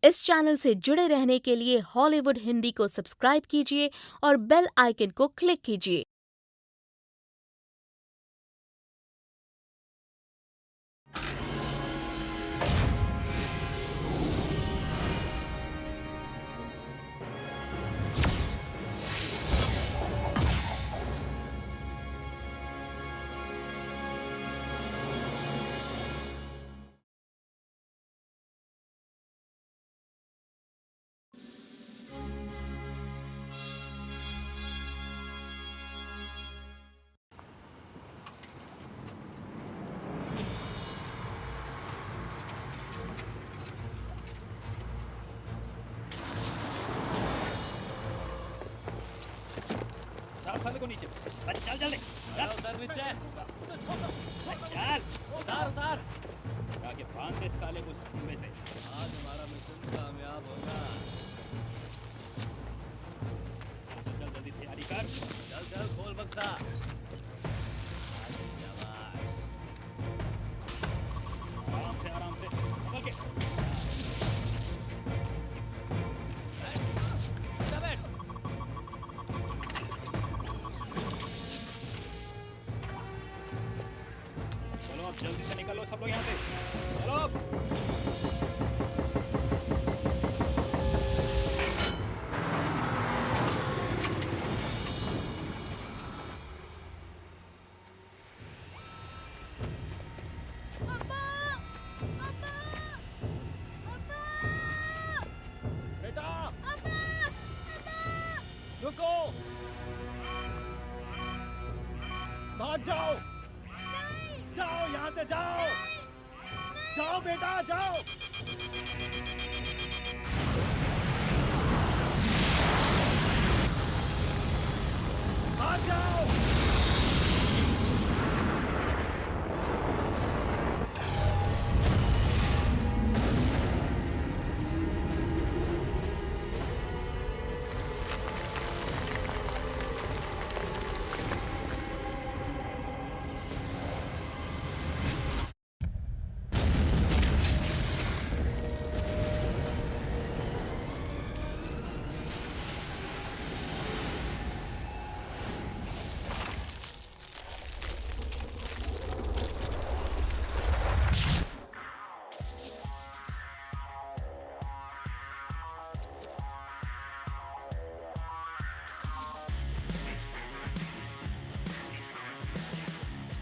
इस चैनल से जुड़े रहने के लिए हॉलीवुड हिंदी को सब्सक्राइब कीजिए और बेल आइकन को क्लिक कीजिए। साले को नीचे चल जल्दी उधर नीचे चल उतार आगे बांध दे साले को उस खंबे से। आज हमारा मिशन कामयाब होगा। चल जल्दी तैयारी कर। चल खोल बक्सा। आराम से संभल के। बैठ। चलो अब जल्दी से निकलो सब लोग यहाँ से। चलो बेटा रुको, भाग जाओ। जाओ यहाँ से, जाओ जाओ बेटा जाओ। भाग जाओ।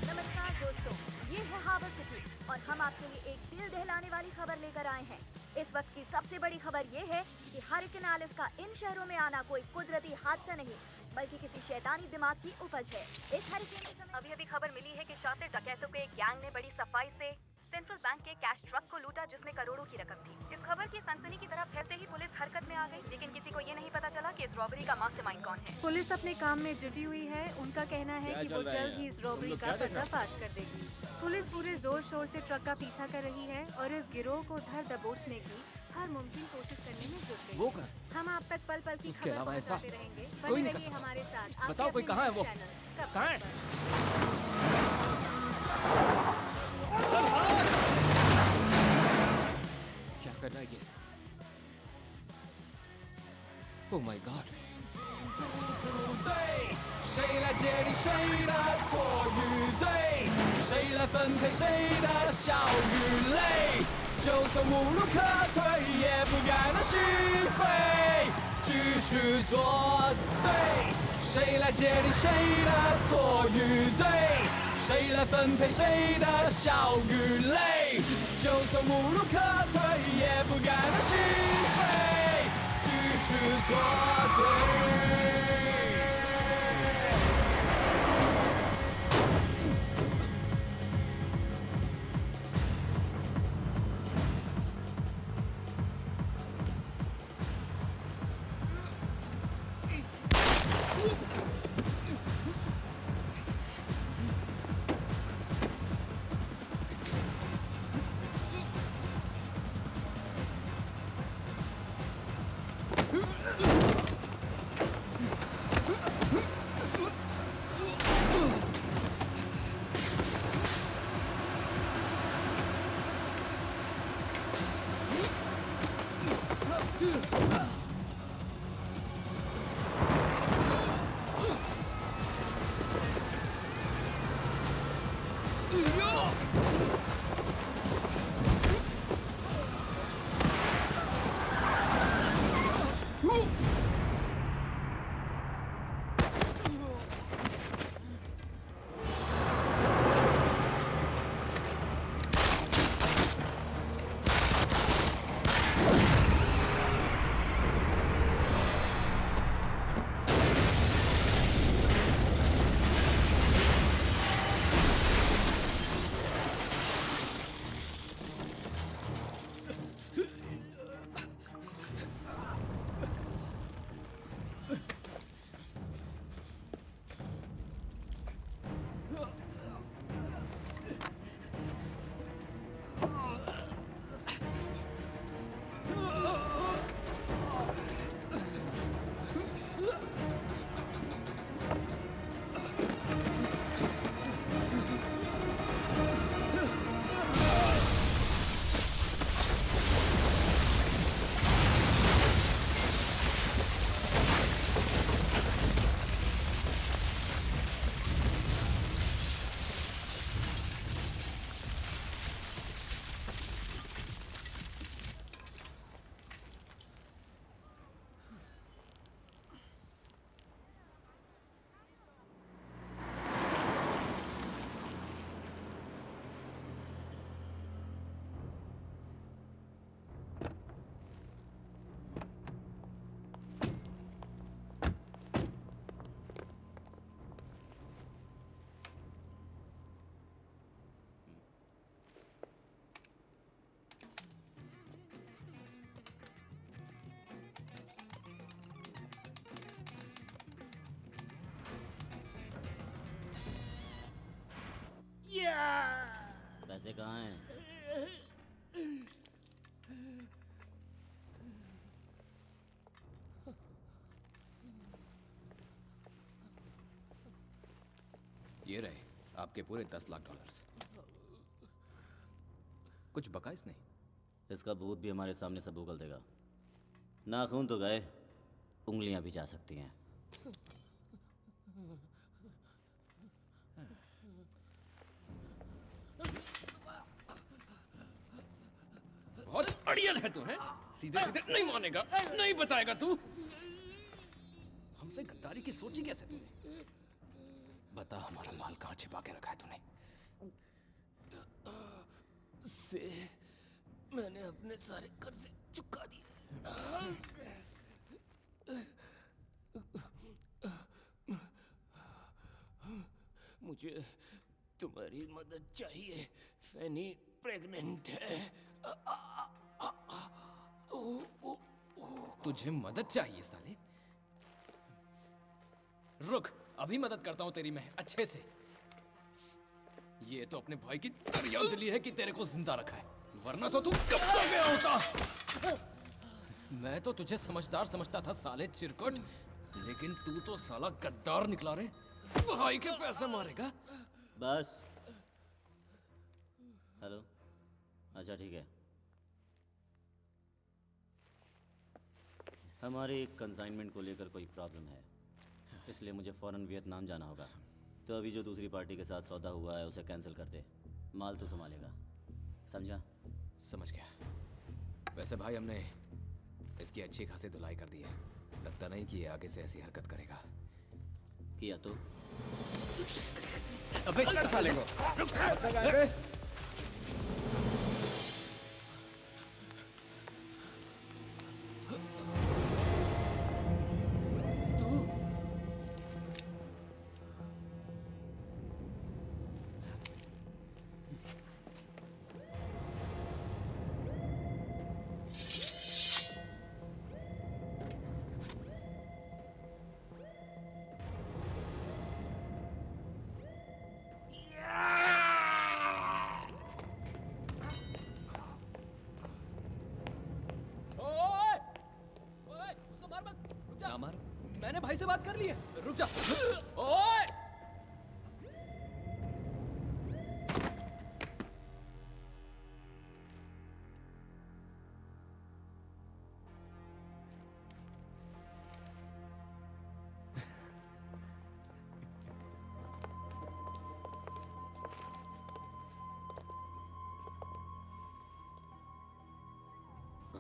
नमस्कार दोस्तों, ये है हार्बर सिटी और हम आपके लिए एक दिल दहलाने वाली खबर लेकर आए हैं। इस वक्त की सबसे बड़ी खबर ये है कि हरिकेन एलिस का इन शहरों में आना कोई कुदरती हादसा नहीं, बल्कि किसी शैतानी दिमाग की उपज है। इस हरिकेन के समय अभी खबर मिली है कि शातिर डकैतों के एक गैंग ने बड़ी सफाई से सेंट्रल बैंक के कैश ट्रक को लूटा, जिसमें करोड़ों की रकम थी। इस खबर की सनसनी की तरफ फैलते ही पुलिस हरकत में आ गई, लेकिन किसी को ये नहीं पता चला कि इस रॉबरी का मास्टरमाइंड कौन है। पुलिस अपने काम में जुटी हुई है। उनका कहना है कि वो जल्द ही इस रॉबरी का पर्दाफाश कर देगी। पुलिस पूरे जोर शोर से ट्रक का पीछा कर रही है और इस गिरोह को धर दबोचने की हर मुमकिन कोशिश करने में जुट गई। वो कहाँ? हम आप तक पल पल की उसके खबर अलावा ऐसा पहुंचाते रहेंगे। कोई बने नहीं कर रहिए सकता। हमारे साथ। आपके बताओ कोई अपने कहाँ है वो? चैनल कब कहाँ है? पर। क्या कर रहा है ये? Oh my God! 谁来接力谁的错与对？谁来分配谁的笑与泪？就算无路可退，也不甘的心灰，继续做对。谁来界定谁的错与对？谁来分配谁的笑与泪？就算无路可退，也不甘的心灰，继续做对。पैसे कहाँ हैं? ये रहे आपके पूरे 10 लाख डॉलर्स। कुछ बका इसने? इसका भूत भी हमारे सामने सब उगल देगा। नाखून तो गए, उंगलियां भी जा सकती हैं। बहुत अड़ियल है तू, हैं? सीधे सीधे नहीं मानेगा, नहीं बताएगा तू। हमसे गद्दारी की सोची कैसे तूने? बता हमारा माल कहाँ छिपा के रखा है तूने? से मैंने अपने सारे कर्ज चुका दिए। मुझे तुम्हारी मदद चाहिए। फैनी प्रेग्नेंट है। तुझे मदद चाहिए साले? रुक, अभी मदद करता हूं तेरी मैं अच्छे से। ये तो अपने भाई की दरिया उजली है कि तेरे को जिंदा रखा है, वरना तो तू कब का गया होता। मैं तो तुझे समझदार समझता था साले चिरकुट, लेकिन तू तो साला गद्दार निकला रे। भाई के पैसे मारेगा। बस। हेलो, अच्छा ठीक है। हमारी कंसाइनमेंट को लेकर कोई प्रॉब्लम है, इसलिए मुझे फ़ौरन वियतनाम जाना होगा। तो अभी जो दूसरी पार्टी के साथ सौदा हुआ है उसे कैंसिल कर दे, माल तो संभालेगा, समझा? समझ गया। वैसे भाई हमने इसकी अच्छी खासी धुलाई कर दी है, लगता नहीं कि ये आगे से ऐसी हरकत करेगा। किया तो अबे साले को मैंने भाई से बात कर ली है, रुक जा। ओए!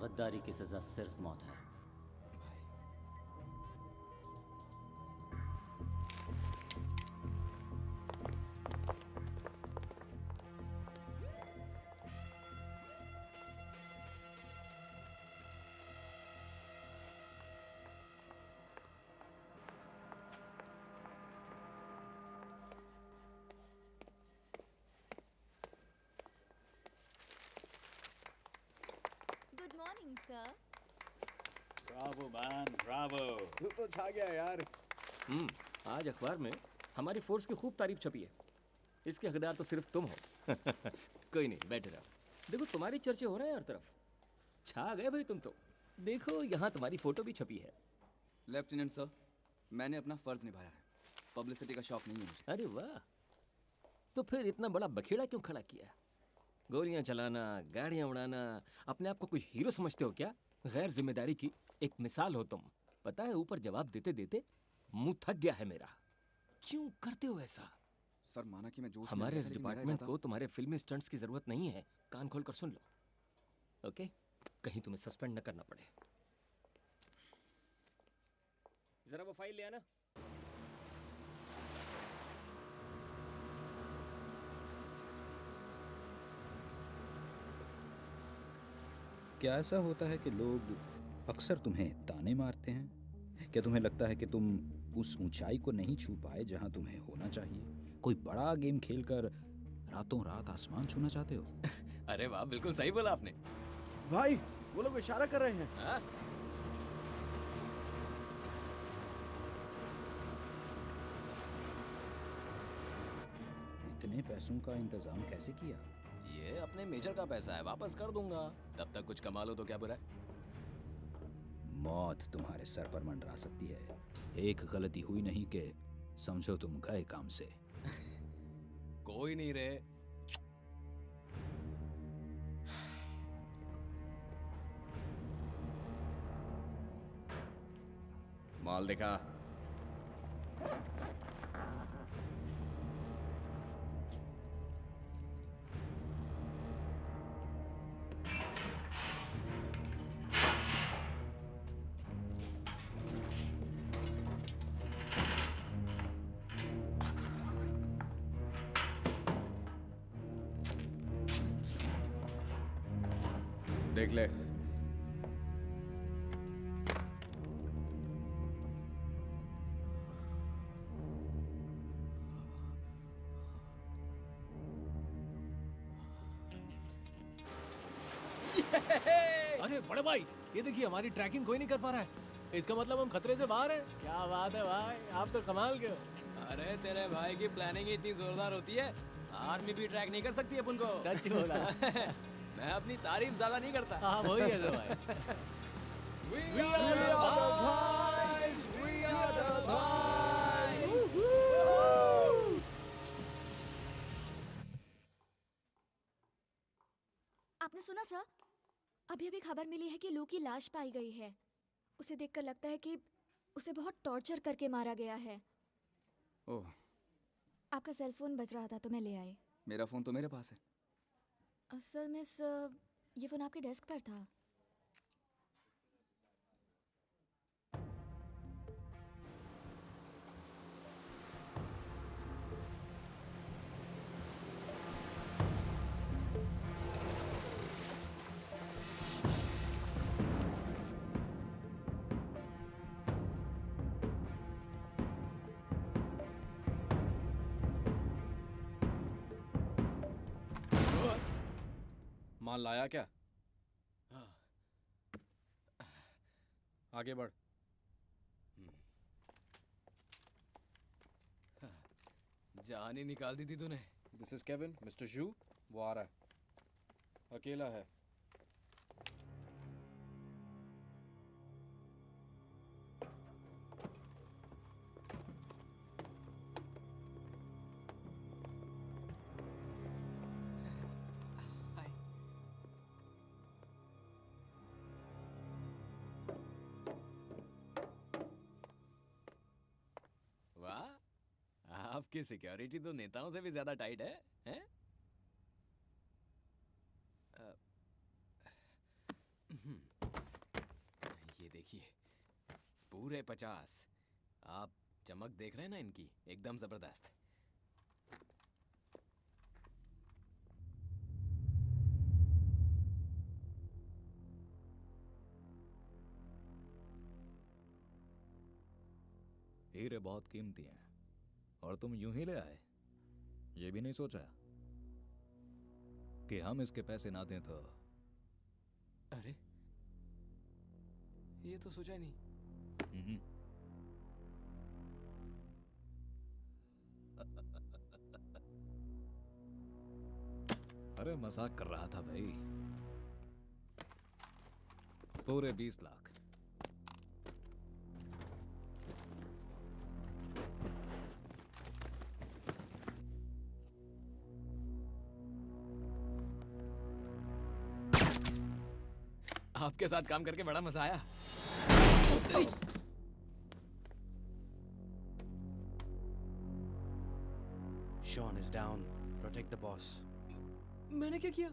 गद्दारी की सज़ा सिर्फ मौत है। Good morning sir. Bravo man, Bravo. तू तो छा गया यार। आज अखबार में हमारी फोर्स की खूब तारीफ छपी है। इसके हकदार तो सिर्फ तुम हो। कोई नहीं, बैठे रहो। देखो तुम्हारी चर्चे हो रहे हैं हर तरफ। छा गए भाई तुम तो। देखो यहाँ तुम्हारी फोटो भी छपी है। लेफ्टिनेंट सर, मैंने अपना फर्ज निभाया है। पब्लिसिटी का शौक नहीं है मुझे। अरे वाह, तो फिर इतना बड़ा बखेड़ा क्यों खड़ा किया? गोलियां चलाना, गाड़ियां उड़ाना, अपने आप को कोई हीरो समझते हो क्या? गैर जिम्मेदारी की एक मिसाल हो तुम। पता है ऊपर जवाब देते देते मुंह थक गया है मेरा। क्यों करते हो ऐसा? सर माना कि मैं जोश में हमारे आया इस था, लेकिन मेरा डिपार्टमेंट इरादा- को तुम्हारे फिल्मी स्टंट्स की जरूरत नहीं है। कान खोल कर सुन लो, ओके? कहीं तुम्हें सस्पेंड न करना पड़े। जरा वो फाइल ले आना। क्या ऐसा होता है कि लोग अक्सर तुम्हें ताने मारते हैं? क्या तुम्हें लगता है कि तुम उस ऊंचाई को नहीं छू पाए जहां तुम्हें होना चाहिए? कोई बड़ा गेम खेलकर रातों रात आसमान छूना चाहते हो? अरे वाह, बिल्कुल सही बोला आपने। भाई वो लोग इशारा कर रहे हैं। हाँ? इतने पैसों का इंतजाम कैसे किया? ये अपने मेजर का पैसा है, वापस कर दूंगा। तब तक कुछ कमा लो तो क्या बुरा है? मौत तुम्हारे सर पर मंडरा सकती है। एक गलती हुई नहीं कि समझो तुम गए काम से। कोई नहीं रे। माल देखा? देख ले। अरे बड़े भाई, ये देखिए हमारी ट्रैकिंग कोई नहीं कर पा रहा है। इसका मतलब हम खतरे से बाहर हैं। क्या बात है भाई, आप तो कमाल के हो। अरे तेरे भाई की प्लानिंग इतनी जोरदार होती है, आर्मी भी ट्रैक नहीं कर सकती अपन को। सच बोला। मैं अपनी तारीफ ज्यादा नहीं करता। हाँ वही है तो भाई। We are the boys, we are the boys. आपने सुना सर? अभी अभी खबर मिली है कि लू की लाश पाई गई है। उसे देखकर लगता है कि उसे बहुत टॉर्चर करके मारा गया है। ओह, आपका सेल फोन बज रहा था तो मैं ले आई। मेरा फोन तो मेरे पास है। असल में सर, ये फोन आपके डेस्क पर था। माल लाया क्या? आगे बढ़। जान ही निकाल दी थी तूने। दिस इज केविन, मिस्टर जू वो आ रहा है। अकेला है। वाह, आपकी सिक्योरिटी तो नेताओं से भी ज्यादा टाइट है, हैं? देखिए, पूरे 50। आप चमक देख रहे हैं ना इनकी, एकदम जबरदस्त। हीरे बहुत कीमती हैं और तुम यूं ही ले आए? ये भी नहीं सोचा कि हम इसके पैसे ना दें तो? अरे, ये तो सोचा ही नहीं। अरे मजाक कर रहा था भाई। पूरे 20 लाख। आपके साथ काम करके बड़ा मजा आया। Sean is down. Protect the boss. मैंने क्या किया?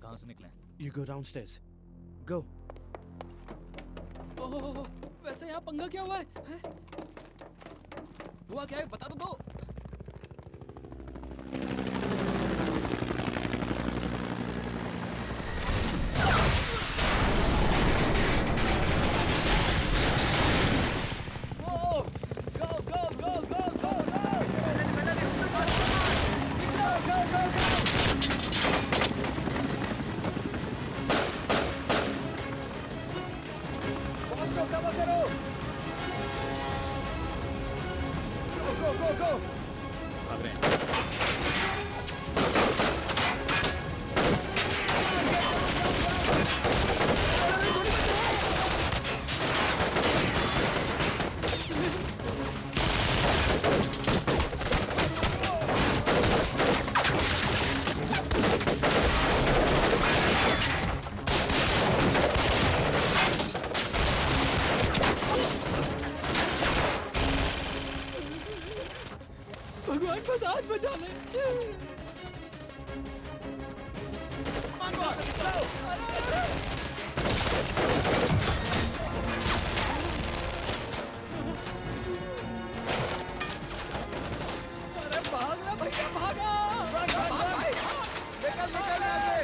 कहां से निकले? You go downstairs. Go. ओह, वैसे यहाँ पंगा क्या हुआ है? हैं? हुआ क्या है? बता तो दो। भगवान बस आज बचा ले। अरे भागना भैया, भागा। निकल निकल यहाँ से।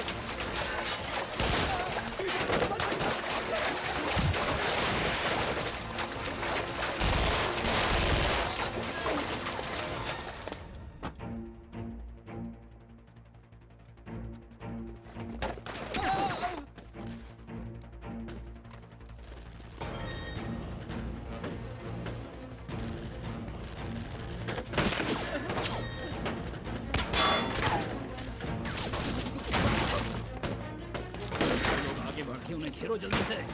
आगे बढ़ के उन्हें घेरो जल्दी से।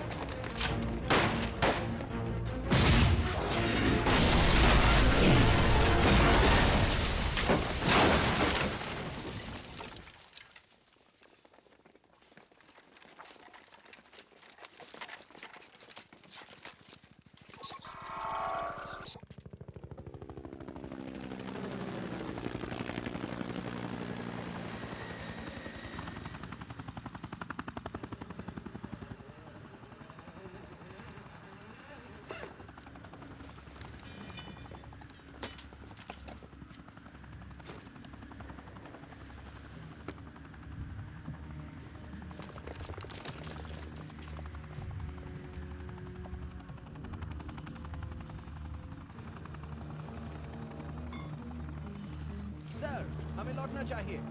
सर, हमें लौटना चाहिए।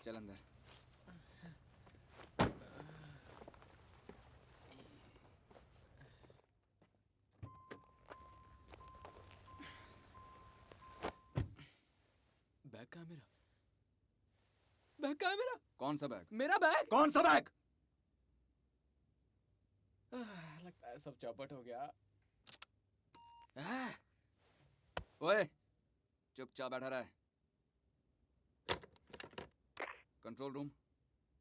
चल अंदर। बैग कहाँ है मेरा? बैग कहाँ है मेरा? कौन सा बैग? मेरा बैग? कौन सा बैग? लगता है सब चौपट हो गया। ओए, चुपचाप बैठा रहा है। कंट्रोल रूम,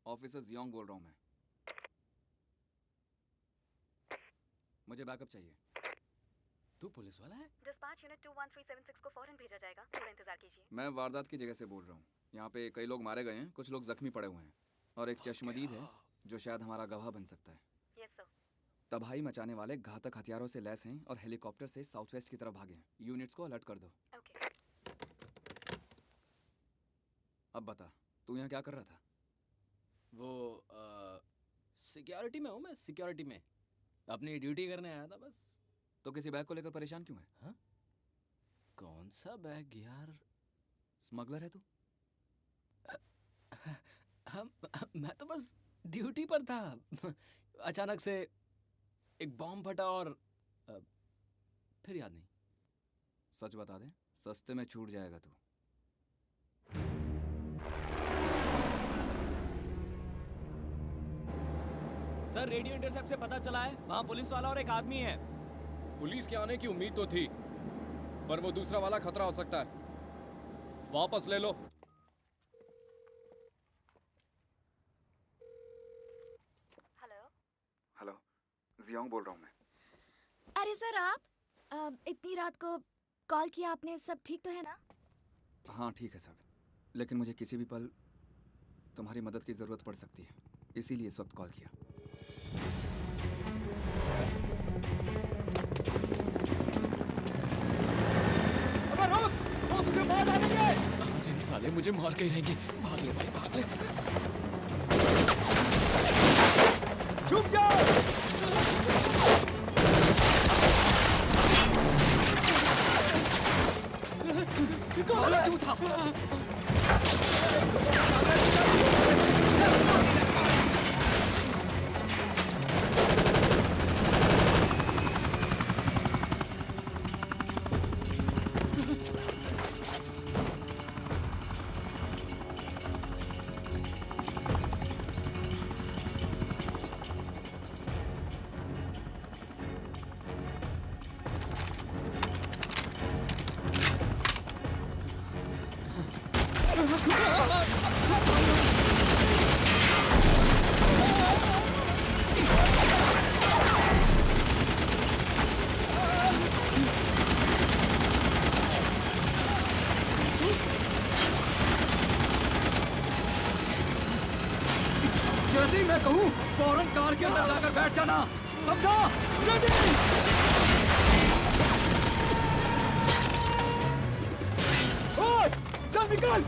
ऑफिसर जियोंग बोल रहा हूँ मैं। मुझे बैकअप चाहिए। तू पुलिस वाला है? डिस्पैच यूनिट 21376 को फौरन भेजा जाएगा, थोड़ा इंतजार कीजिए। मैं वारदात की जगह से बोल रहा हूँ। यहाँ पे कई लोग मारे गए हैं, कुछ लोग जख्मी पड़े हुए हैं और एक चश्मदीद है जो शायद हमारा गवाह बन सकता है। Yes sir. तबाही मचाने वाले घातक हथियारों से लैस हैं और हेलीकॉप्टर से साउथ वेस्ट की तरफ भागे हैं। यूनिट्स को अलर्ट कर दो। ओके। अब बता, तू यहाँ क्या कर रहा था? वो सिक्योरिटी में हूँ मैं, सिक्योरिटी में अपनी ड्यूटी करने आया था बस। तो किसी बैग को लेकर परेशान क्यों है? हाँ? कौन सा बैग यार? स्मगलर है तू? हम मैं तो बस ड्यूटी पर था। अचानक से एक बॉम्ब फटा और फिर याद नहीं। सच बता दे, सस्ते में छूट जाएगा तू। सर, रेडियो इंटरसेप्ट से पता चला है वहाँ पुलिस वाला और एक आदमी है। पुलिस के आने की उम्मीद तो थी, पर वो दूसरा वाला खतरा हो सकता है। वापस ले लो। हेलो, जियोंग बोल रहा हूँ मैं। अरे सर, आप इतनी रात को कॉल किया आपने, सब ठीक तो है ना? हाँ ठीक है सब, लेकिन मुझे किसी भी पल तुम्हारी मदद की ज़रूरत पड़ सकती है, इसीलिए इस वक्त कॉल किया। अबे रुक, वो तुझे मार डालेंगे। जी साले मुझे मार के ही रहेंगे। भाग ले भाई, भाग ले। छुप जा। कौन है तू था? जैसे ही मैं कहूँ फौरन कार के अंदर जाकर बैठ जाना, समझा? रेडी? ओए, चल निकल।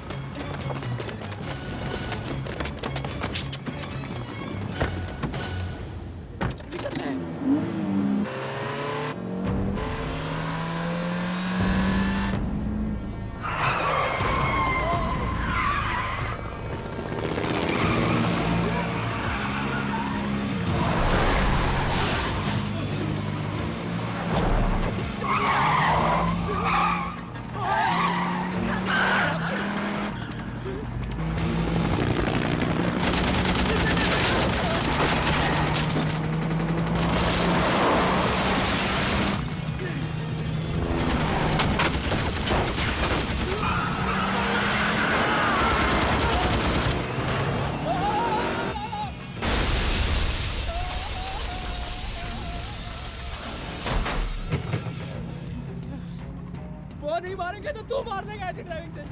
वो नहीं मारेंगे तो तू मार देगा ऐसी ड्राइविंग से।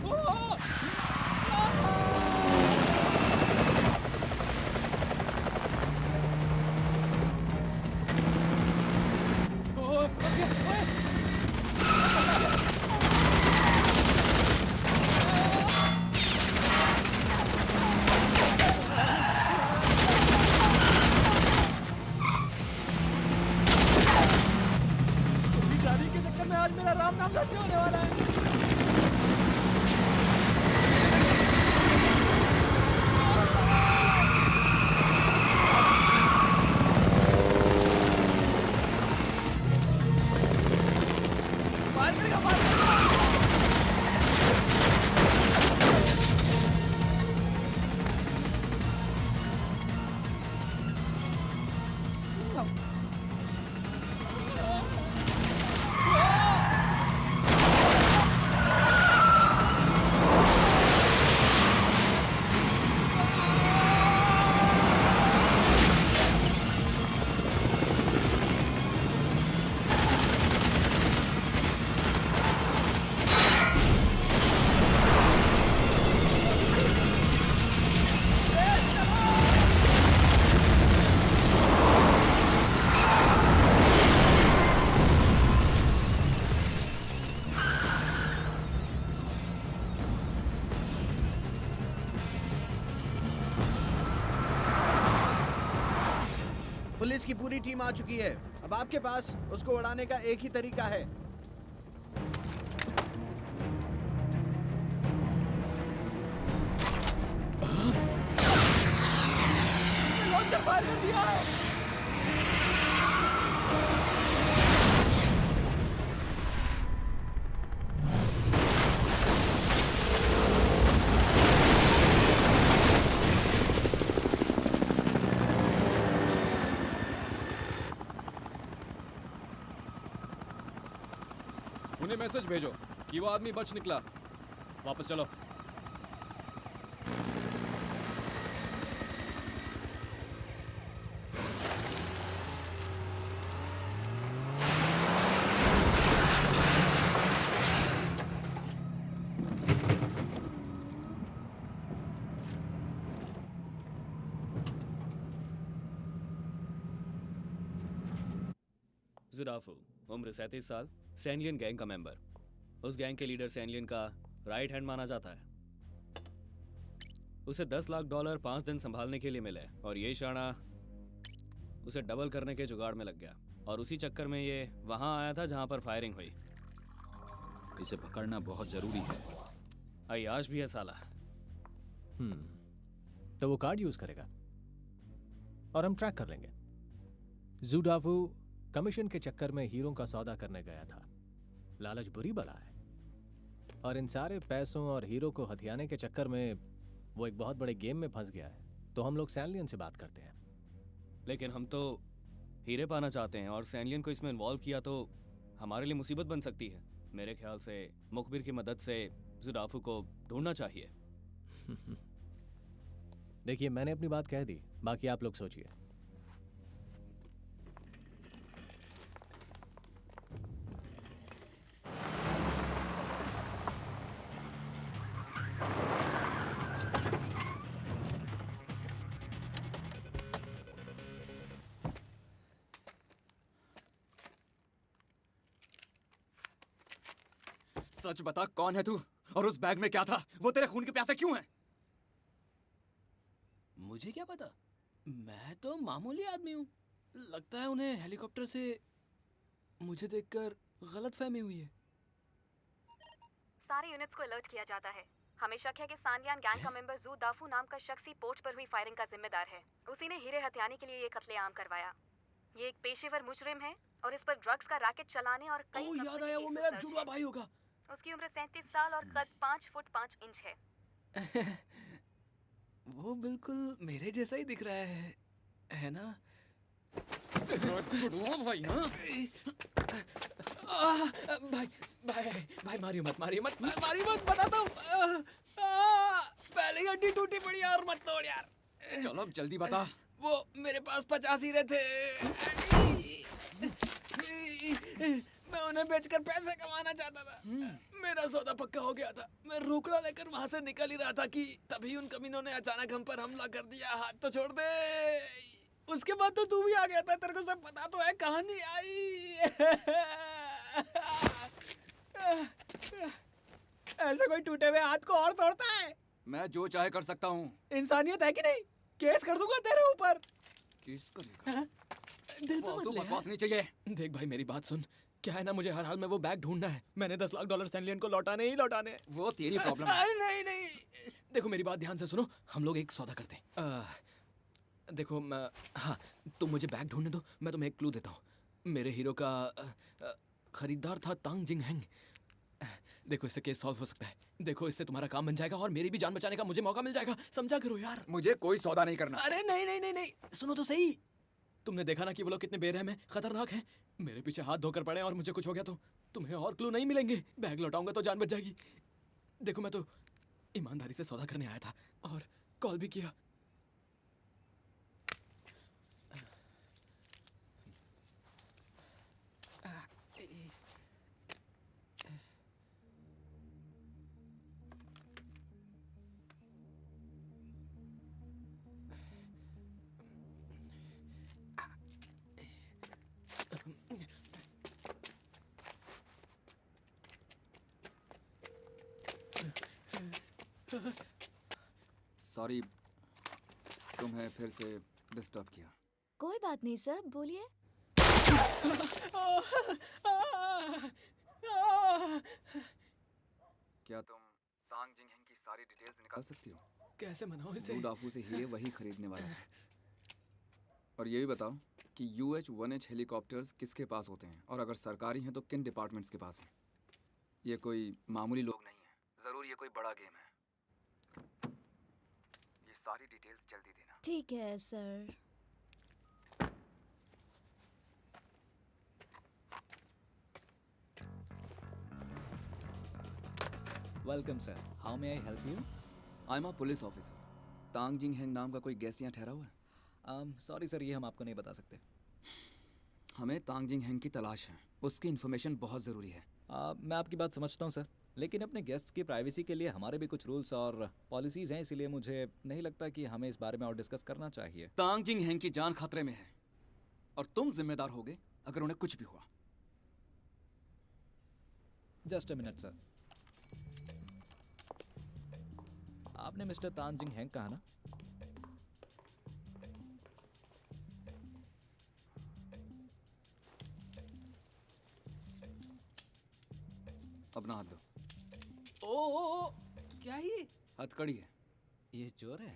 ड्राइविंग के चक्कर में आज मेरा राम नाम धन्य होने वाला है। पुलिस की पूरी टीम आ चुकी है। अब आपके पास उसको उड़ाने का एक ही तरीका है। लॉन्चर फायर कर दिया है। उन्हें मैसेज भेजो कि वो आदमी बच निकला। वापस चलो। जुराफू, उम्र 37 साल, सैनलियन गैंग का मेंबर। उस गैंग के लीडर सैनलियन का राइट हैंड माना जाता है। उसे $10 लाख 5 दिन संभालने के लिए मिले और ये शाना उसे डबल करने के जुगाड़ में लग गया और उसी चक्कर में ये वहां आया था जहां पर फायरिंग हुई। इसे पकड़ना बहुत जरूरी है। अय्याश भी है साला। तो वो कार्ड यूज करेगा और हम ट्रैक कर लेंगे। जूडावू कमीशन के चक्कर में हीरो का सौदा करने गया था। लालच बुरी बला है और इन सारे पैसों और हीरो को हथियाने के चक्कर में वो एक बहुत बड़े गेम में फंस गया है। तो हम लोग सैनलियन से बात करते हैं। लेकिन हम तो हीरे पाना चाहते हैं और सैनलियन को इसमें इन्वॉल्व किया तो हमारे लिए मुसीबत बन सकती है। मेरे ख्याल से मुखबिर की मदद से जुडाफू को ढूंढना चाहिए। देखिए, मैंने अपनी बात कह दी, बाकी आप लोग सोचिए। सच बता, कौन है तू और उस बैग में क्या था? वो तेरे खून के प्यासे क्यों है? मुझे क्या पता, मैं तो मामूली आदमी हूँ। लगता है उन्हें हेलीकॉप्टर से मुझे देखकर गलतफहमी हुई है। सारे यूनिट्स को अलर्ट किया जाता है। हमें शक है कि सानलियन गैंग का मेंबर जू दाफू नाम का शख्स ही पोर्ट पर हुई फायरिंग का जिम्मेदार है। उसी ने हीरे हथियाने के लिए ये कत्लेआम करवाया। ये एक पेशेवर मुजरिम है और इस पर ड्रग्स का रैकेट चलाने और कई याद आया, वो मेरा जुड़वा भाई होगा। उसकी उम्र 37 साल और कद 5 फुट 5 इंच है। वो बिल्कुल मेरे जैसा ही दिख रहा है ना? भाई, हाँ? भाई भाई भाई, मारियो मत, बताता हूँ। पहले ही हड्डी टूटी पड़ी यार, मत तोड़ यार। चलो अब जल्दी बता। वो मेरे पास 50 हीरे थे। मैं उन्हें बेचकर पैसे कमाना चाहता था। मेरा सौदा पक्का हो गया था। मैं रोकड़ा लेकर वहां से निकल ही रहा था कि तभी उन कमीनों ने अचानक हम पर हमला कर दिया। हाथ तो छोड़ दे। उसके बाद तो तू भी आ गया था। तेरे को सब पता तो है, कहानी आई। ऐसे कोई टूटे हुए हाथ को और तोड़ता है? मैं जो चाहे कर सकता हूँ। इंसानियत है कि नहीं? केस कर दूंगा तेरे ऊपर। केस करेगा? दिल पे मत ले। बकवास नहीं चाहिए। देख भाई, मेरी बात सुन। क्या है ना, मुझे हर हाल में वो बैग ढूंढना है। मैंने $10 लाख सैनलियन को लौटाने ही लौटाने। वो तेरी प्रॉब्लम है। नहीं, देखो मेरी बात ध्यान से सुनो। हम लोग एक सौदा करते हैं। देखो, हाँ, तुम मुझे बैग ढूंढने दो, मैं तुम्हें एक क्लू देता हूँ। मेरे हीरो का खरीदार था तांग जिंग हैंग। देखो, इससे केस सॉल्व हो सकता है। देखो, इससे तुम्हारा काम बन जाएगा और मेरी भी जान बचाने का मुझे मौका मिल जाएगा। समझा करो यार। मुझे कोई सौदा नहीं करना। अरे नहीं, सुनो तो सही। तुमने देखा ना कि वो लोग कितने बेरहम हैं, खतरनाक हैं। मेरे पीछे हाथ धोकर पड़े और मुझे कुछ हो गया तो तुम्हें और क्लू नहीं मिलेंगे। बैग लौटाऊंगा तो जान बच जाएगी। देखो, मैं तो ईमानदारी से सौदा करने आया था और कॉल भी किया। सॉरी, तुम्हें फिर से डिस्टर्ब किया। कोई बात नहीं सर, बोलिए। क्या तुम तांग जिंगहेंग की सारी डिटेल्स निकाल सकती हो? कैसे मनाओ इसे? जू डाफू से हीरे वही खरीदने वाला है। और ये भी बताओ कि UH-1H हेलीकॉप्टर्स किसके पास होते हैं, और अगर सरकारी हैं तो किन डिपार्टमेंट्स के पास हैं। ये कोई मामूली लोग नहीं है, ज़रूर ये कोई बड़ा गेम है। ये सारी डिटेल्स जल्दी देना। ठीक है sir. Welcome sir, how may I help you? I am a police officer. Tang Jingheng नाम का कोई गेस्ट यहाँ ठहरा हुआ है? सॉरी सर, ये हम आपको नहीं बता सकते। हमें तांग जिंगहेंग की तलाश है, उसकी इन्फॉर्मेशन बहुत ज़रूरी है। मैं आपकी बात समझता हूँ सर, लेकिन अपने गेस्ट्स की प्राइवेसी के लिए हमारे भी कुछ रूल्स और पॉलिसीज़ हैं, इसीलिए मुझे नहीं लगता कि हमें इस बारे में और डिस्कस करना चाहिए। तांग जिंगहेंग की जान खतरे में है और तुम जिम्मेदार होगे अगर उन्हें कुछ भी हुआ। Just a minute sir. आपने मिस्टर तांग जिंगहेंग कहा ना? अपना हाथ दो। ओ, क्या ये? हथकड़ी है। ये चोर है?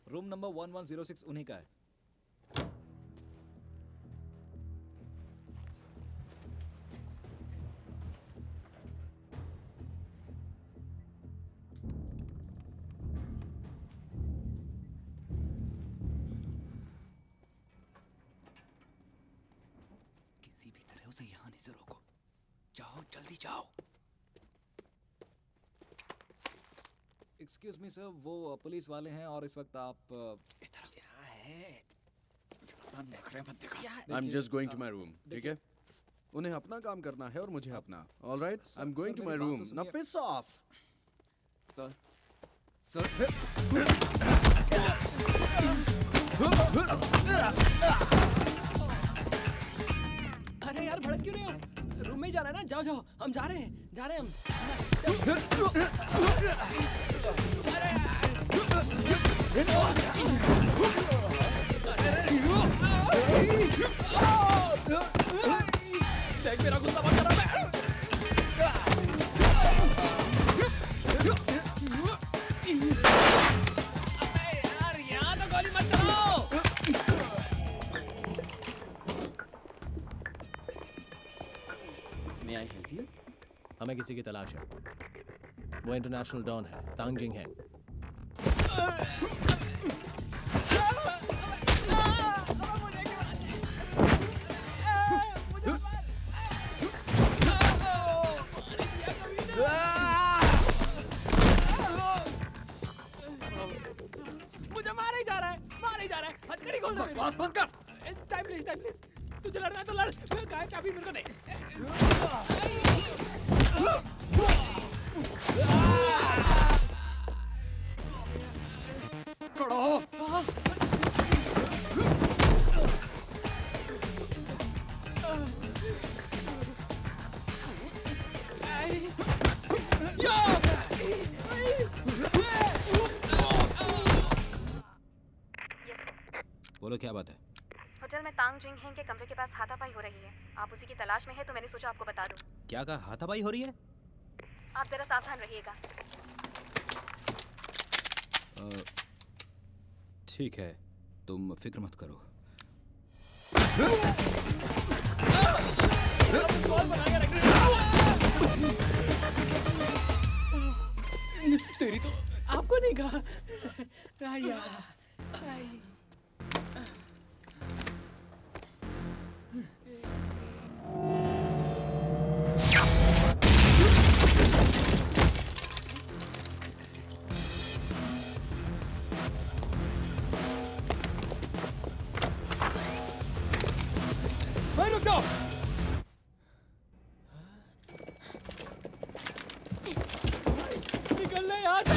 रूम नंबर 1106 उन्हीं का है। किसी भी तरह उसे यहाँ आने से रोको। जाओ, जल्दी जाओ। एक्सक्यूज मी सर, वो पुलिस वाले हैं और इस वक्त आप इधर क्या है? नखरे मत दिखा। I am just going to my room. ठीक है, उन्हें अपना काम करना है और मुझे अपना। All right, I am going to my room. Now piss off. Sir, sir. अरे यार, भड़क क्यों रहे हो? रूम में ही जाना है ना? जाओ जाओ, हम जा रहे हैं हम। देख मेरा गुस्सा मत करो। अबे यार, यहाँ तो गोली मत चलाओ। May I help you? हमें किसी की तलाश है। वो इंटरनेशनल डॉन है, तांग जिंगहेंग। मुझे मारे ही जा रहा है। हथकड़ी खोल दो। बस बंद कर। Time please. तुझे लड़ना है तो लड़। कहाँ है चाबी? मेरे को दे। खड़ा हो। बोलो, क्या बात है? होटल में तांग जिंगहेंग के कमरे के पास हाथापाई हो रही है। आप उसी की तलाश में है तो मैंने सोचा आपको बता दूं। क्या कहा? हाथापाई हो रही है? आप जरा सावधान रहिएगा। ठीक है, तुम फिक्र मत करो। तेरी तो आपको नहीं कहा। रुक जाओ। निकलने यहाँ से।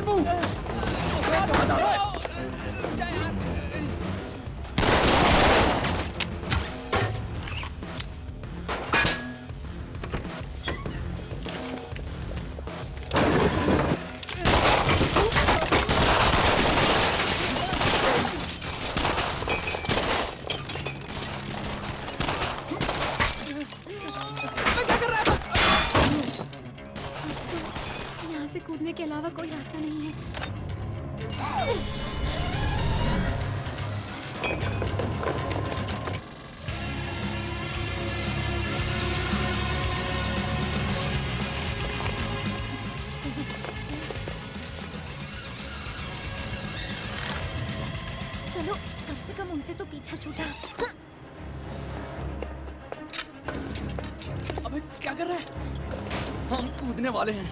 मूव। यहाँ से कूदने के अलावा कोई रास्ता नहीं है। चलो कम से कम उनसे तो पीछा छूटा। अबे क्या कर रहा है? हम कूदने वाले हैं।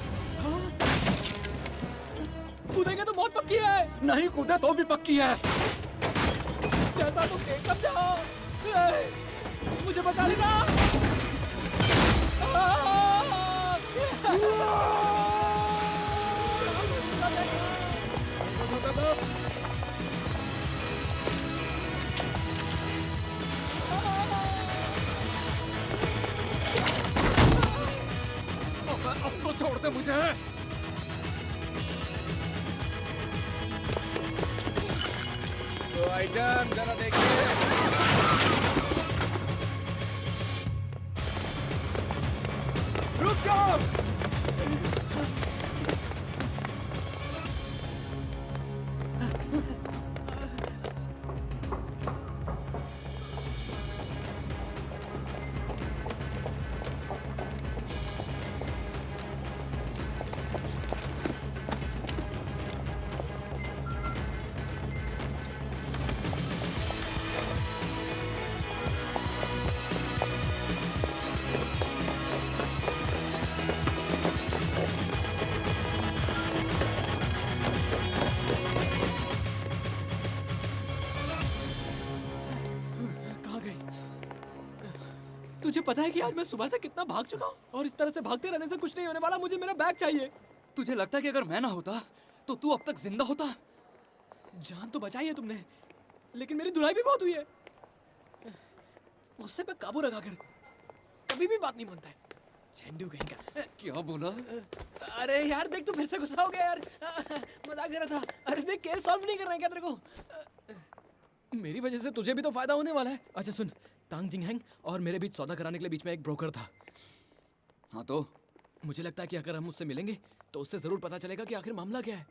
कूदेंगे तो मौत पक्की है। नहीं कूदे तो भी पक्की है। जैसा तुम देख समझो। मुझे बचा लेना। अब तो छोड़ दे मुझे। तो आइटम जरा देखिए। रुक जाओ। तुझे पता है कि आज मैं सुबह से कितना भाग चुका हूँ? और इस तरह से भागते रहने से कुछ नहीं होने वाला। मुझे मेरा बैग चाहिए। तुझे लगता है कि अगर मैं ना होता तो तू अब तक जिंदा होता? जान तो बचाई है तुमने, लेकिन मेरी धुलाई भी बहुत हुई है। उससे पे काबू रखा कर। कभी भी बात नहीं मानता है। झंडू कहीं का। क्या बोला? अरे यार देख, तू फिर से गुस्सा हो गया यार। मजाक कर रहा था। अरे देख, केस सॉल्व नहीं करना है क्या तेरे को? मेरी वजह से तुझे भी तो फायदा होने वाला है। अच्छा सुन, तांग जिंगहैंग और मेरे बीच सौदा कराने के लिए बीच में एक ब्रोकर था। हाँ तो मुझे लगता है कि अगर हम उससे मिलेंगे तो उससे जरूर पता चलेगा कि आखिर मामला क्या है।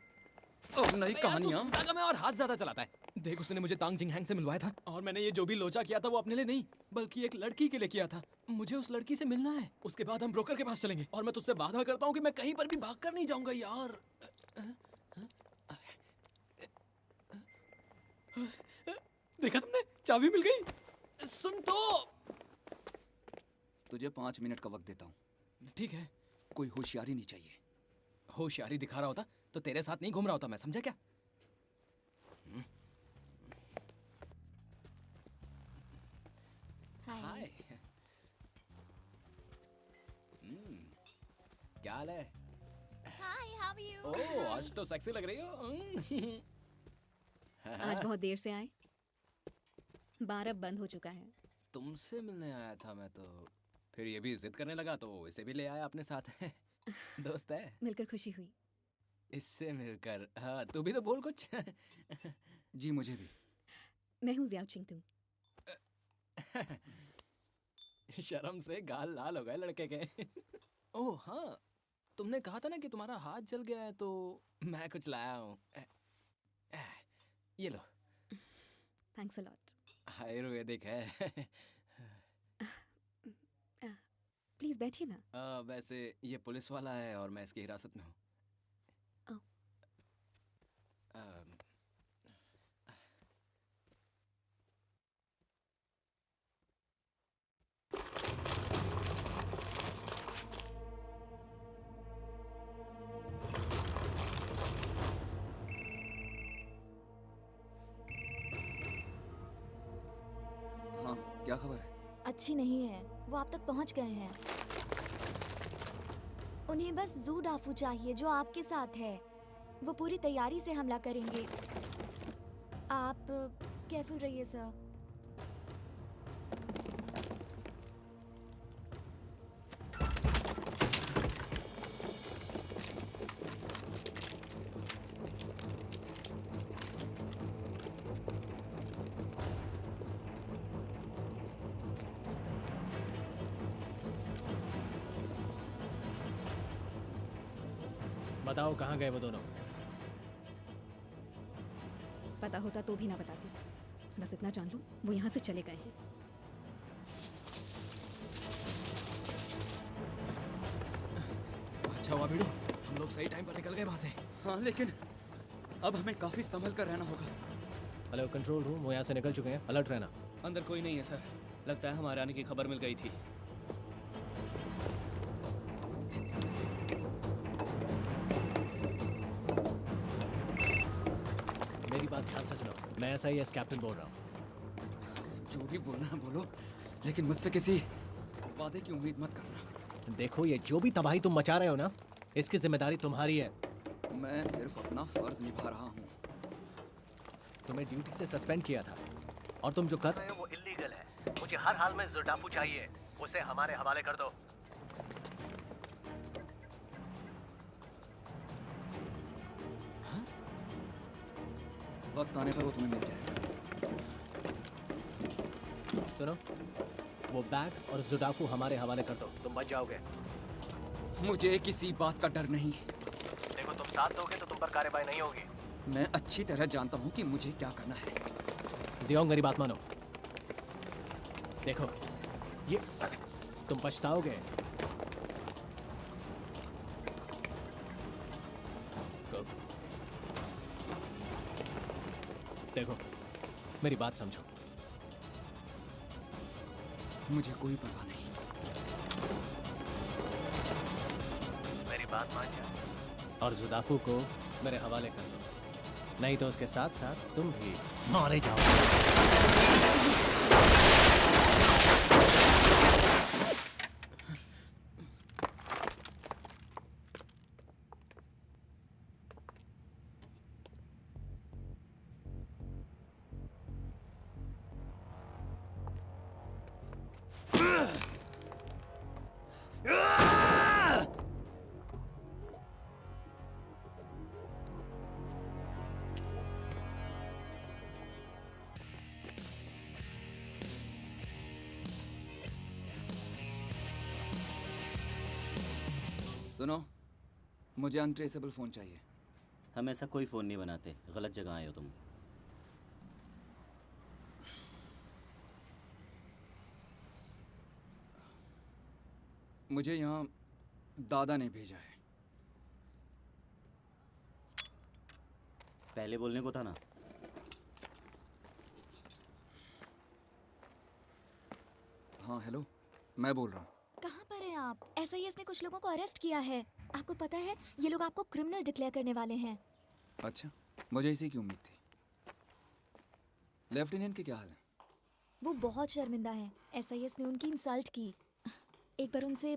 और नई कहानियां में और हाथ ज्यादा चलाता है। देख, उसने मुझे तांग जिंगहैंग से मिलवाया था और मैंने ये जो भी लोचा किया था वो अपने लिए नहीं बल्कि एक लड़की के लिए किया था। मुझे उस लड़की से मिलना है। उसके बाद हम ब्रोकर के पास चलेंगे और मैं तुझसे वादा करता हूँ कि मैं कहीं पर भी भाग कर नहीं जाऊंगा यार। देखा तुमने, चाबी मिल गई। सुन तो, तुझे 5 मिनट का वक्त देता हूँ। ठीक है। कोई होशियारी नहीं चाहिए। होशियारी दिखा रहा होता तो तेरे साथ नहीं घूम रहा होता मैं, समझा क्या? हाय। क्या हाल है? हाय, हाउ आर यू? ओह, आज तो सेक्सी लग रही हो। आज बहुत देर से आए। बार अब बंद हो चुका है। तुमसे मिलने आया था मैं तो। फिर ये भी जिद करने लगा तो इसे भी ले आया अपने साथ। दोस्त है। मिलकर खुशी हुई। इससे मिलकर। हाँ, तू भी तो बोल कुछ। जी मुझे भी। मैं हूँ ज़ियाओ चिंगतुंग। शर्म से गाल लाल हो गए लड़के के। ओह हाँ, तुमने कहा था ना कि तुम्हारा हाथ जल गया है तो मैं कुछ लाया हूँ। ये लो। Thanks a lot. आयुर्वेदिक है। प्लीज बैठिए ना। वैसे ये पुलिस वाला है और मैं इसकी हिरासत में हूँ। हाँ, क्या खबर है? अच्छी नहीं है। वो आप तक पहुंच गए हैं। उन्हें बस जू डाफू चाहिए जो आपके साथ है। वो पूरी तैयारी से हमला करेंगे। आप केयरफुल रहिए सर। बताओ कहाँ गए वो दोनों? पता होता तो भी ना बताती, बस इतना जान लो वो यहाँ से चले गए हैं। अच्छा हुआ भिड़ो, हम लोग सही टाइम पर निकल गए वहाँ से। हाँ लेकिन अब हमें काफी संभल कर रहना होगा। हेलो कंट्रोल रूम, वो यहाँ से निकल चुके हैं, अलर्ट रहना। अंदर कोई नहीं है सर, लगता है हमारे आने की खबर मिल गई थी। मेरी बात ध्यान से सुनो, मैं SIS कैप्टन बोल रहा हूँ। जो भी बोलना है बोलो, लेकिन मुझसे किसी वादे की उम्मीद मत करना। देखो ये जो भी तबाही तुम मचा रहे हो ना, इसकी जिम्मेदारी तुम्हारी है। मैं सिर्फ अपना फर्ज निभा रहा हूँ। तुम्हें ड्यूटी से सस्पेंड किया था और तुम जो कर रहे हो वो इलीगल है। मुझे हर हाल में ज़ुडाफू चाहिए, उसे हमारे हवाले कर दो। वक्त आने पर वो तुम्हें मिल जाएगा। सुनो, वो बैग और ज़ुडाफू हमारे हवाले कर दो, तुम बच जाओगे। मुझे किसी बात का डर नहीं। देखो तुम साथ दोगे तो तुम पर कार्रवाई नहीं होगी। मैं अच्छी तरह जानता हूँ कि मुझे क्या करना है। जियोंग मेरी बात मानो। देखो ये तुम पछताओगे। देखो मेरी बात समझो। मुझे कोई परवाह नहीं। मेरी बात मान जाओ और ज़ुडाफू को मेरे हवाले कर दो, नहीं तो उसके साथ साथ तुम भी मारे जाओगे। सुनो, मुझे अनट्रेसेबल फ़ोन चाहिए। हम ऐसा कोई फ़ोन नहीं बनाते, गलत जगह आए हो तुम। मुझे यहाँ दादा ने भेजा है। पहले बोलने को था ना। हाँ हेलो, मैं बोल रहा हूँ। कहाँ पर हैं आप? SIS ने कुछ लोगों को अरेस्ट किया है। आपको पता है ये लोग आपको क्रिमिनल डिक्लेयर करने वाले हैं। अच्छा, मुझे इसी की उम्मीद थी। लेफ्टिनेंट के क्या हाल है? वो बहुत शर्मिंदा हैं। SIS ने उनकी इंसल्ट की। एक बार उनसे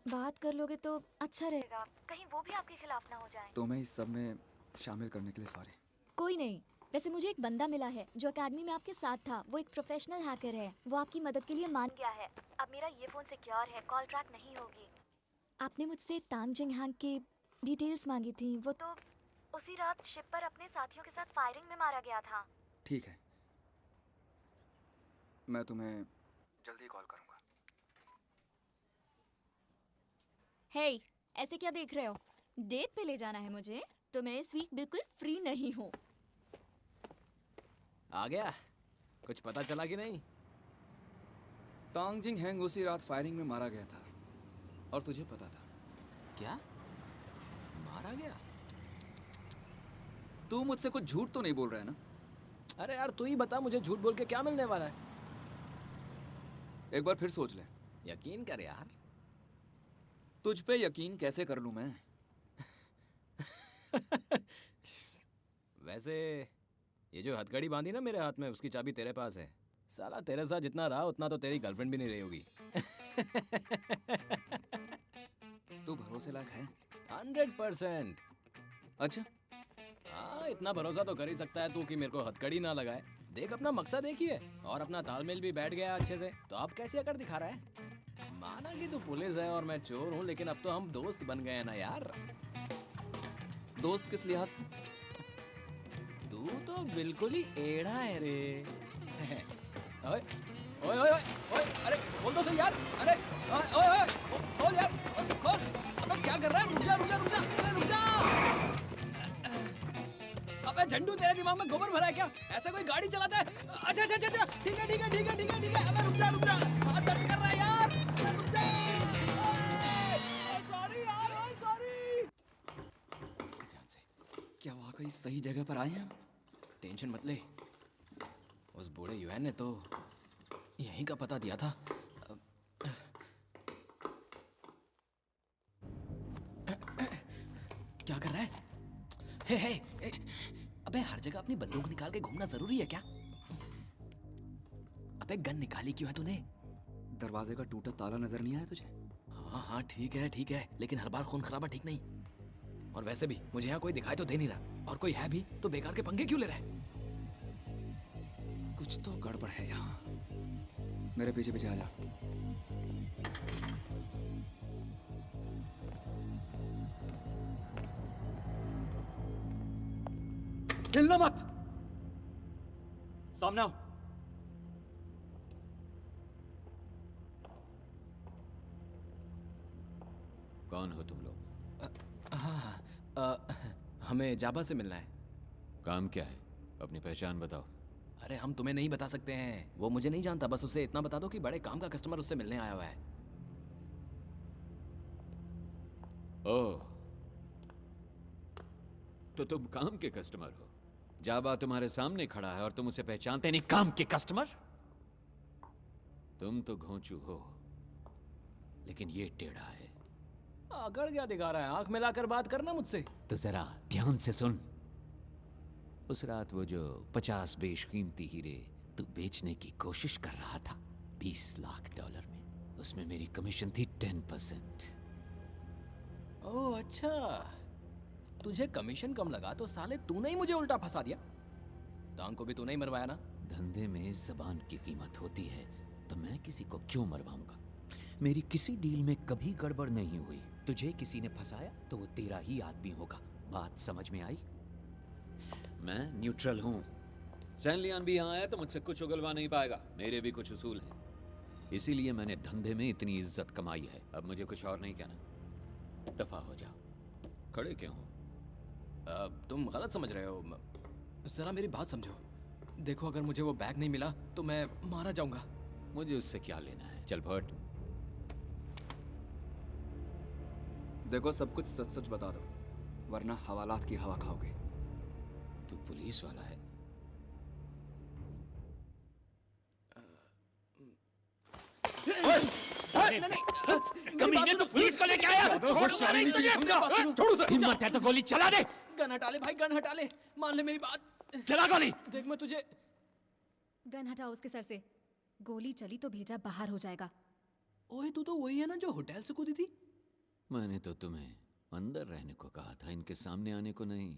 बात कर लोगे तो अच्छा रहेगा, कहीं वो भी आपके खिलाफ ना हो जाए। तो मैं इस सब में शामिल करने के लिए सॉरी। कोई नहीं, वैसे मुझे एक बंदा मिला है जो अकेडमी में आपके साथ था। वो एक प्रोफेशनल हैकर है, वो आपकी मदद के लिए मान गया है। अब मेरा ये फ़ोन सिक्योर है, कॉल ट्रैक नहीं होगी। आपने मुझसे तांग जिंगहांग की डिटेल्स मांगी थी, वो तो उसी रात शिप पर अपने साथियों के साथ फायरिंग में मारा गया था। ठीक है, मैं तुम्हें जल्दी कॉल करूँगा। हे, ऐसे क्या देख रहे हो? डेट पे ले जाना है मुझे, तो मैं इस वीक बिल्कुल फ्री नहीं हूँ। आ गया? कुछ पता चला कि नहीं? तांग जिंग हैंग उसी रात फायरिंग में मारा गया था और तुझे पता था। क्या? मारा गया? तू मुझसे कुछ झूठ तो नहीं बोल रहा है ना? अरे यार तू ही बता, मुझे झूठ बोल के क्या मिलने वाला है? एक बार फिर सोच ले। यकीन कर यार। तुझ पे यकीन कैसे कर लूं मैं? वैसे ये जो हथकड़ी बांधी ना मेरे हाथ में, उसकी चाबी तेरे पास है। साला तेरे साथ जितना रहा उतना तो तेरी गर्लफ्रेंड भी नहीं रही होगी। तू भरोसे लायक है? 100%। अच्छा, हाँ, इतना भरोसा तो कर ही सकता है तू कि मेरे को हथकड़ी ना लगाए। देख, अपना मकसद एक ही है और अपना तालमेल भी बैठ गया अच्छे से। तो अब कैसी अकड़ दिखा रहा है? माना कि तू पुलिस है और मैं चोर हूँ, लेकिन अब तो हम दोस्त बन गए हैं ना यार। दोस्त किस लिहाज से? तू तो बिल्कुल ही एड़ा है रे। ओए ओए ओए ओए, अरे खोल तो सही यार। अरे ओए ओए, खोल यार, खोल। अबे क्या कर रहा है? रुक जा रुक जा रुक जा, अरे रुक जा। अबे झंडू, तेरे दिमाग में गोबर भरा है क्या? ऐसा कोई गाड़ी चलाता है? अच्छा अच्छा अच्छा, ठीक है ठीक है ठीक है ठीक है ठीक है। अबे रुक जा रुक जा, हाथ दर्द कर रहा है यार। अबे रुक जा। सॉरी यार, ओए सॉरी। ध्यान से। क्या वाकई सही जगह पर आए हैं? टेंशन मत ले, उस बूढ़े यूएन ने तो यहीं का पता दिया था। क्या कर रहा है? हे, अबे हर जगह अपनी बंदूक निकाल के घूमना जरूरी है क्या? अबे गन निकाली क्यों है तूने? दरवाजे का टूटा ताला नजर नहीं आया तुझे? हाँ हाँ ठीक है, लेकिन हर बार खून खराबा ठीक नहीं। और वैसे भी मुझे यहाँ कोई दिखाई तो दे नहीं रहा, और कोई है भी तो बेकार के पंगे क्यों ले रहा है? कुछ तो गड़बड़ है यहाँ। मेरे पीछे पीछे आ जा। हिलना मत, सामने आओ। कौन हो तुम लोग? हमें जाबा से मिलना है। काम क्या है? अपनी पहचान बताओ। अरे हम तुम्हें नहीं बता सकते हैं, वो मुझे नहीं जानता। बस उसे इतना बता दो कि बड़े काम का कस्टमर उससे मिलने आया हुआ है। ओह, तो तुम काम के कस्टमर हो। जाबा तुम्हारे सामने खड़ा है और तुम उसे पहचानते नहीं? काम के कस्टमर? तुम तो घोंचू हो, लेकिन ये टेढ़ा है। अकड़ क्या दिखा रहा है? आंख मिलाकर बात करना मुझसे। तो जरा ध्यान से सुन। उस रात वो जो 50 बेशकीमती हीरे तू बेचने की कोशिश कर रहा था, $20 लाख में, उसमें मेरी कमीशन थी 10%। ओह अच्छा, तुझे कमीशन कम लगा तो साले तूने ही मुझे उल्टा फंसा दिया। टांग को भी तूने ही मरवाया ना। धंधे में जबान की कीमत होती है, तो मैं किसी को क्यों मरवाऊंगा? मेरी किसी डील में कभी गड़बड़ नहीं हुई। तुझे किसी ने फंसाया तो वो तेरा ही आदमी होगा। बात समझ में आई? मैं न्यूट्रल हूं। सैन लियान भी यहाँ आया तो मुझसे कुछ उगलवा नहीं पाएगा। मेरे भी कुछ उसूल हैं, इसीलिए मैंने धंधे में इतनी इज्जत कमाई है। अब मुझे कुछ और नहीं कहना। दफा हो जाओ। खड़े क्यों हो? तुम गलत समझ रहे हो। जरा मेरी बात समझो। देखो, अगर मुझे वो बैग नहीं मिला तो मैं मारा जाऊंगा। मुझे उससे क्या लेना है? चल भट। देखो, सब कुछ सच सच बता दो, वरना हवालात की हवा खाओगे। तू पुलिस वाला है? कमीने, तू पुलिस को लेके आया? हिम्मत है तो गोली चला दे। गन हटा ले भाई, गन हटा ले। मान ले मेरी बात। चला गोली। देख, मैं तुझे। गन हटाओ उसके सर से। गोली चली तो भेजा बाहर हो जाएगा। ओए, तू तो वही है ना जो होटल से कूदी थी? मैंने तो तुम्हें अंदर रहने को कहा था, इनके सामने आने को नहीं।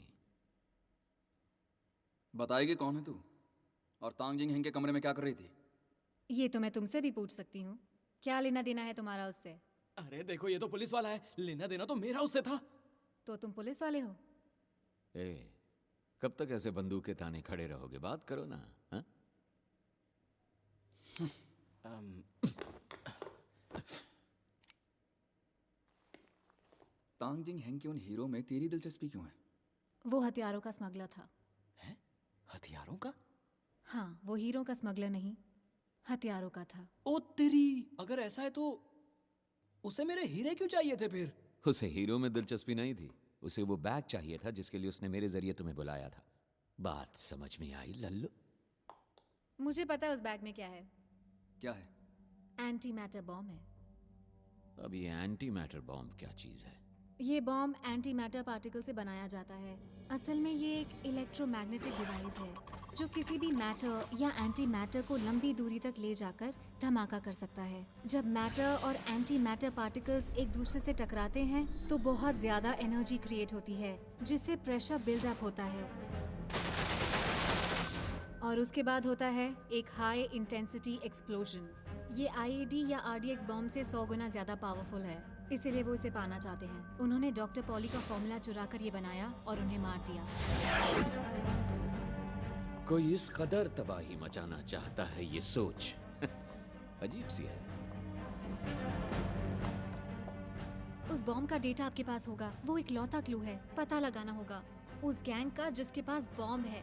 बताएगी कौन है तू? और तांग जिंग हेंग के कमरे में क्या कर रही थी? ये तो मैं तुमसे भी पूछ सकती हूँ। क्या लेना देना है तुम्हारा उससे? अरे देखो, ये तो पुलिस वाला है। लेना देना तो मेरा उससे था। तो तुम पुलिस वाले हो? कब तक ऐसे बंदूक के ताने खड़े रहोगे? बात करो ना। हाँ? तांग जिंग हेंग के उन हीरो में तेरी दिलचस्पी क्यों है? वो हथियारों का स्मगलर था। हैं? हथियारों का? हाँ, वो हीरो का स्मगलर नहीं, हथियारों का था। ओ तेरी, अगर ऐसा है तो उसे मेरे हीरे क्यों चाहिए थे फिर? उसे हीरो में दिलचस्पी नहीं थी, उसे वो बैग चाहिए था जिसके लिए उसने मेरे जरिए तुम्हें बुलाया था। बात समझ में आई लल्लू? मुझे पता है उस बैग में क्या है। क्या है? एंटी मैटर बॉम्ब है। अब ये एंटी मैटर बॉम्ब क्या चीज है? ये बॉम्ब एंटी मैटर पार्टिकल से बनाया जाता है। असल में ये एक इलेक्ट्रोमैग्नेटिक डिवाइस है जो किसी भी मैटर या एंटी मैटर को लंबी दूरी तक ले जाकर धमाका कर सकता है। जब मैटर और एंटी मैटर पार्टिकल्स एक दूसरे से टकराते हैं तो बहुत ज्यादा एनर्जी क्रिएट होती है, जिससे प्रेशर बिल्डअप होता है और उसके बाद होता है एक हाई इंटेंसिटी एक्सप्लोजन। ये आईईडी या आरडीएक्स बॉम्ब से 100 गुना ज्यादा पावरफुल है, इसीलिए वो इसे पाना चाहते हैं। उन्होंने डॉक्टर पॉली का फॉर्मूला चुरा कर ये बनाया और उन्हें मार दिया। कोई इस कदर तबाही मचाना चाहता है, ये सोच अजीब सी है। उस बॉम्ब का डेटा आपके पास होगा, वो एक लौता क्लू है। पता लगाना होगा उस गैंग का जिसके पास बॉम्ब है।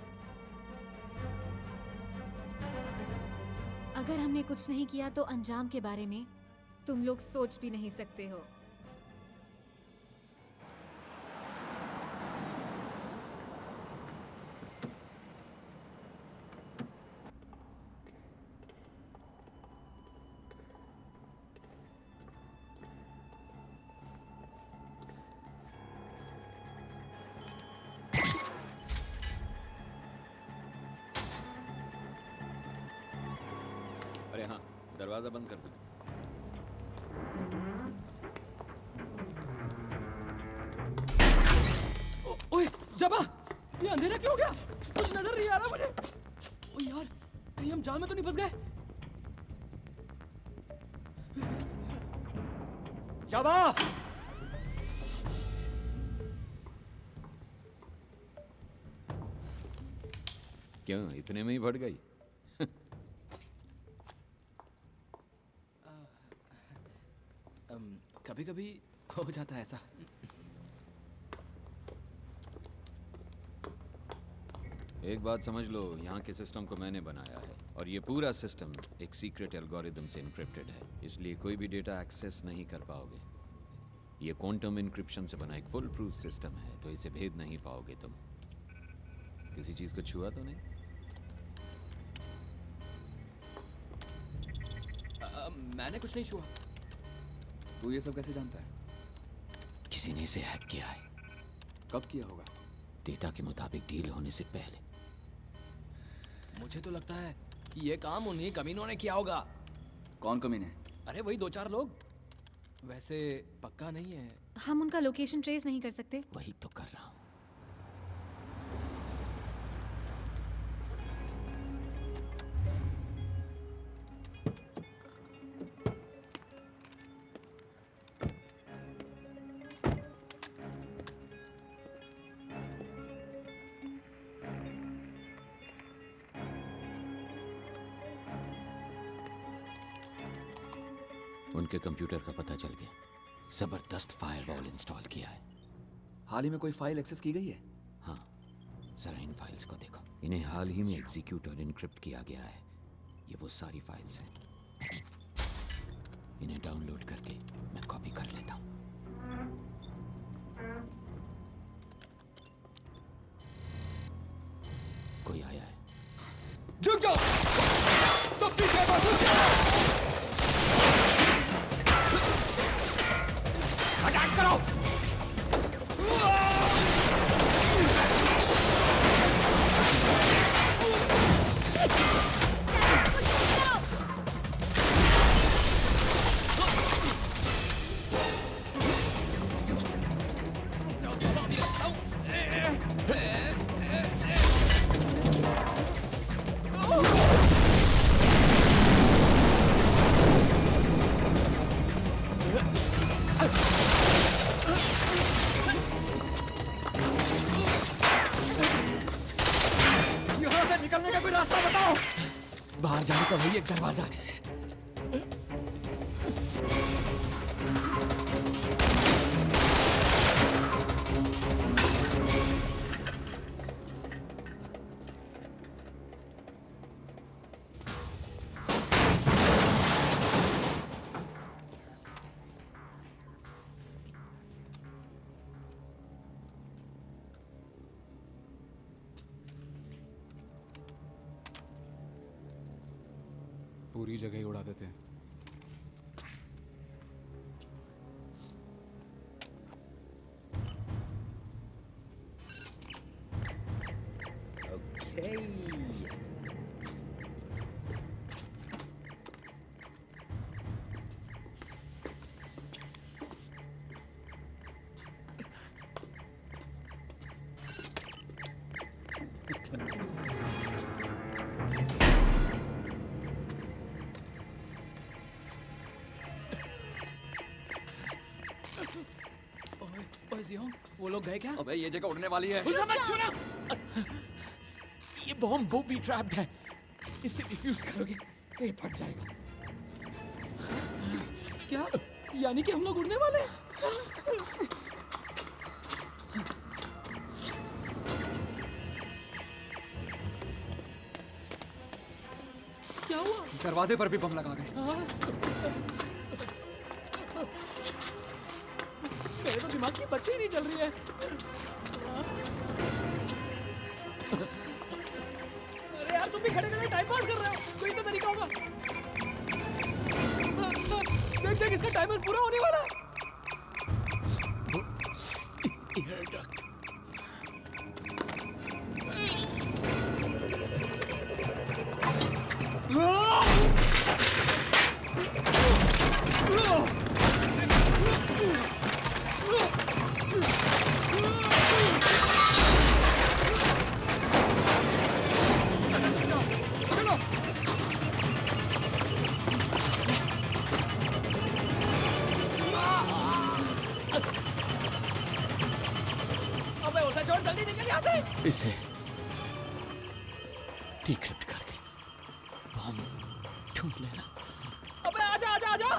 अगर हमने कुछ नहीं किया तो अंजाम के बारे में तुम लोग सोच भी नहीं सकते हो। अरे हाँ, दरवाजा बंद कर दो। ओए जबा, ये अंधेरा क्यों हो गया? कुछ नजर नहीं आ रहा मुझे। ओ यार, कहीं हम जाल में तो नहीं फंस गए? जबा! क्यों इतने में ही बढ़ गई? कभी कभी हो जाता है ऐसा। एक बात समझ लो, यहाँ के सिस्टम को मैंने बनाया है और ये पूरा सिस्टम एक सीक्रेट एल्गोरिदम से इनक्रिप्टेड है, इसलिए कोई भी डेटा एक्सेस नहीं कर पाओगे। ये क्वांटम इनक्रिप्शन से बना एक फुल प्रूफ सिस्टम है, तो इसे भेद नहीं पाओगे तुम। किसी चीज को छुआ तो नहीं? मैंने कुछ नहीं छुआ। तू ये सब कैसे जानता है? किसी ने इसे हैक किया है। कब किया होगा? डेटा के मुताबिक डील होने से पहले। मुझे तो लगता है कि ये काम उन्हीं कमीनों ने किया होगा। कौन कमीने? अरे वही 2-4 लोग। वैसे पक्का नहीं है। हम उनका लोकेशन ट्रेस नहीं कर सकते। वही तो कर रहा हूँ। उनके कंप्यूटर का पता चल गया। जबरदस्त फायरवॉल इंस्टॉल किया है। हाल ही में कोई फाइल एक्सेस की गई है? हाँ, जरा इन फाइल्स को देखो। इन्हें हाल ही में एग्जीक्यूट और इनक्रिप्ट किया गया है। ये वो सारी फाइल्स हैं। इन्हें डाउनलोड करके मैं कॉपी कर लेता हूँ। कोई आया है। रुक जाओ! सब पीछे बस, रुक जाओ! अटैक करो! यहाँ से निकलने का कोई रास्ता बताओ। बाहर जाने का वही एक दरवाजा है। पूरी जगह ही उड़ा देते हैं। Okay, क्यों? वो लोग गए क्या? अबे ये जगह उड़ने वाली है। उसे मत छूना! ये बॉम्ब बूबी ट्रैप्ड है। इसे डिफ्यूज करोगे तो ये फट जाएगा। क्या? यानी कि हम लोग उड़ने वाले हैं? क्या हुआ? दरवाजे पर भी बम लगा गए। मेरे तो दिमाग की बत्ती ही नहीं चल रही है। अरे यार तुम भी खड़े खड़े टाइम पास कर रहे हो। कोई तो तरीका होगा। देख देख इसका टाइमर पूरा होने वाला है। Air duct. अबे उसे छोड़, जल्दी निकल यहाँ से। इसे डिक्रिप्ट करके बम ढूंढ लेना। अबे आजा आजा आजा।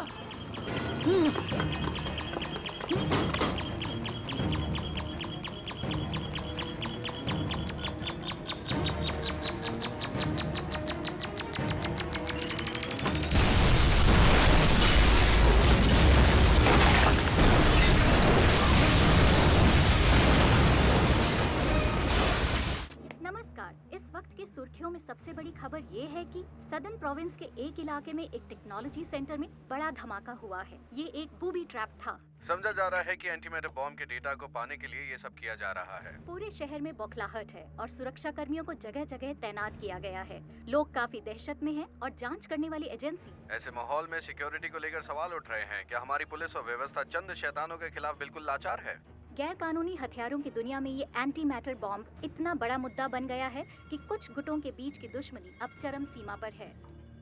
नमस्कार। इस वक्त की सुर्खियों में सबसे बड़ी खबर ये है कि सदर्न प्रोविंस के एक इलाके में एक टेक्नोलॉजी सेंटर में बड़ा धमाका हुआ है। ये एक बूबी ट्रैप था। समझा जा रहा है कि एंटीमैटर बॉम्ब के डेटा को पाने के लिए ये सब किया जा रहा है। पूरे शहर में बौखलाहट है और सुरक्षा कर्मियों को जगह जगह तैनात किया गया है। लोग काफी दहशत में हैं और जांच करने वाली एजेंसी। ऐसे माहौल में सिक्योरिटी को लेकर सवाल उठ रहे हैं। क्या हमारी पुलिस और व्यवस्था चंद शैतानों के खिलाफ बिल्कुल लाचार है? गैर कानूनी हथियारों की दुनिया में ये एंटी मैटर बॉम्ब इतना बड़ा मुद्दा बन गया है कि कुछ गुटों के बीच की दुश्मनी अब चरम सीमा पर है।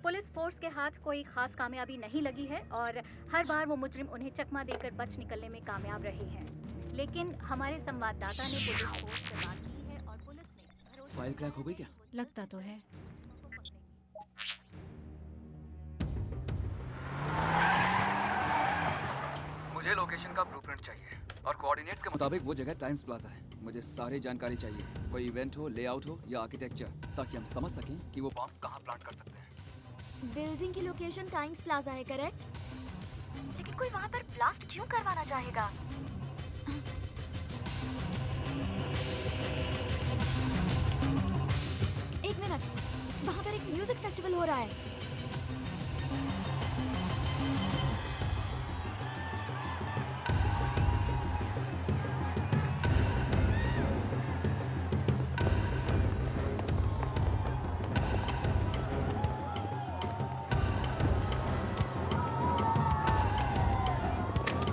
पुलिस फोर्स के हाथ कोई खास कामयाबी नहीं लगी है और हर बार वो मुजरिम उन्हें चकमा देकर बच निकलने में कामयाब रहे हैं। लेकिन हमारे संवाददाता ने पुलिस फोर्स से बात की है और पुलिस ने फाइल क्रैक हो गई क्या? लगता तो है। मुझे लोकेशन का ब्लूप्रिंट चाहिए और कोऑर्डिनेट्स के मुताबिक वो जगह टाइम्स प्लाजा है। मुझे सारी जानकारी चाहिए, कोई इवेंट हो, लेआउट हो या आर्किटेक्चर, ताकि हम समझ सकें कि वो बॉम्ब कहाँ प्लांट कर सकते हैं। बिल्डिंग की लोकेशन टाइम्स प्लाजा है, करेक्ट? लेकिन कोई वहाँ पर ब्लास्ट क्यों करवाना चाहेगा? एक मिनट, वहाँ पर एक म्यूजिक फेस्टिवल हो रहा है।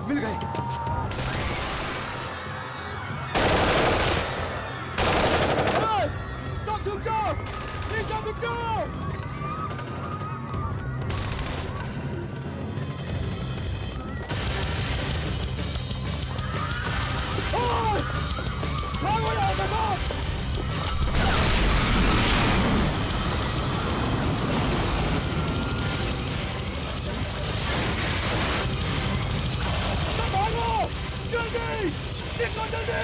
मिल गए। सब रुक जाओ! नीचे रुक जाओ! भागो यहाँ से, भाग! भागो! जल्दी! निकलो जल्दी!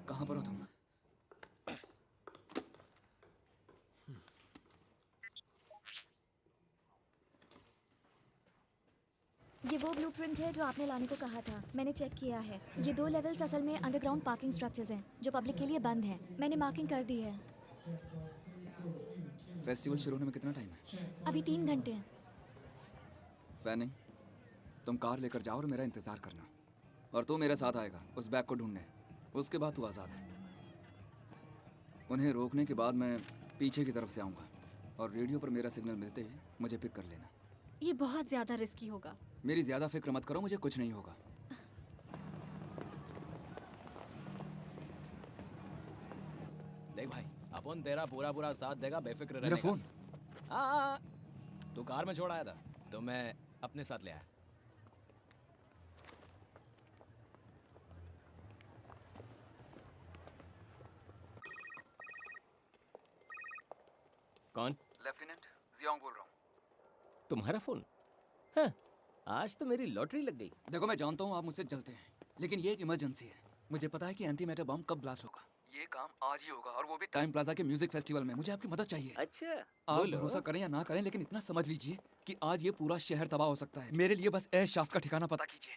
कहाँ पर हो तुम? ये वो ब्लूप्रिंट है जो आपने लाने को कहा था। मैंने चेक किया है। ये 2 लेवल्स असल में अंडरग्राउंड पार्किंग स्ट्रक्चर्स हैं जो पब्लिक के लिए बंद हैं। मैंने मार्किंग कर दी है। फेस्टिवल शुरू होने में कितना टाइम है? अभी 3 घंटे हैं। फैनिंग, तुम कार लेकर जाओ और मेरा इंतजार करना, और तू मेरे साथ आएगा उस बैग को ढूंढने। उसके बाद तू आज़ाद है। उन्हें रोकने के बाद मैं पीछे की तरफ से आऊँगा, और रेडियो पर मेरा सिग्नल मिलते ही मुझे पिक कर लेना। ये बहुत ज्यादा रिस्की होगा। मेरी ज़्यादा फिक्र मत करो, मुझे कुछ नहीं होगा। देख भाई, अपन तेरा पूरा साथ देगा, बेफिक्र रहने मेरा का। फोन। हाँ, तू कार में छोड़ आया था तो मैं अपने साथ ले आया। कौन? लेफ्टिनेंट जियोंग बोल रहा हूँ। तुम्हारा फोन? हाँ, आज तो मेरी लॉटरी लग गई। देखो, मैं जानता हूँ आप मुझसे जलते हैं, लेकिन ये एक इमरजेंसी है। मुझे पता है कि एंटी मैटर बम कब ब्लास्ट होगा। ये काम आज ही होगा, और वो भी टाइम प्लाजा के म्यूजिक फेस्टिवल में। मुझे आपकी मदद चाहिए। अच्छा, आप भरोसा करें या ना करें, लेकिन इतना समझ लीजिए कि आज ये पूरा शहर तबाह हो सकता है। मेरे लिए बस एयर शाफ्ट का ठिकाना पता कीजिए,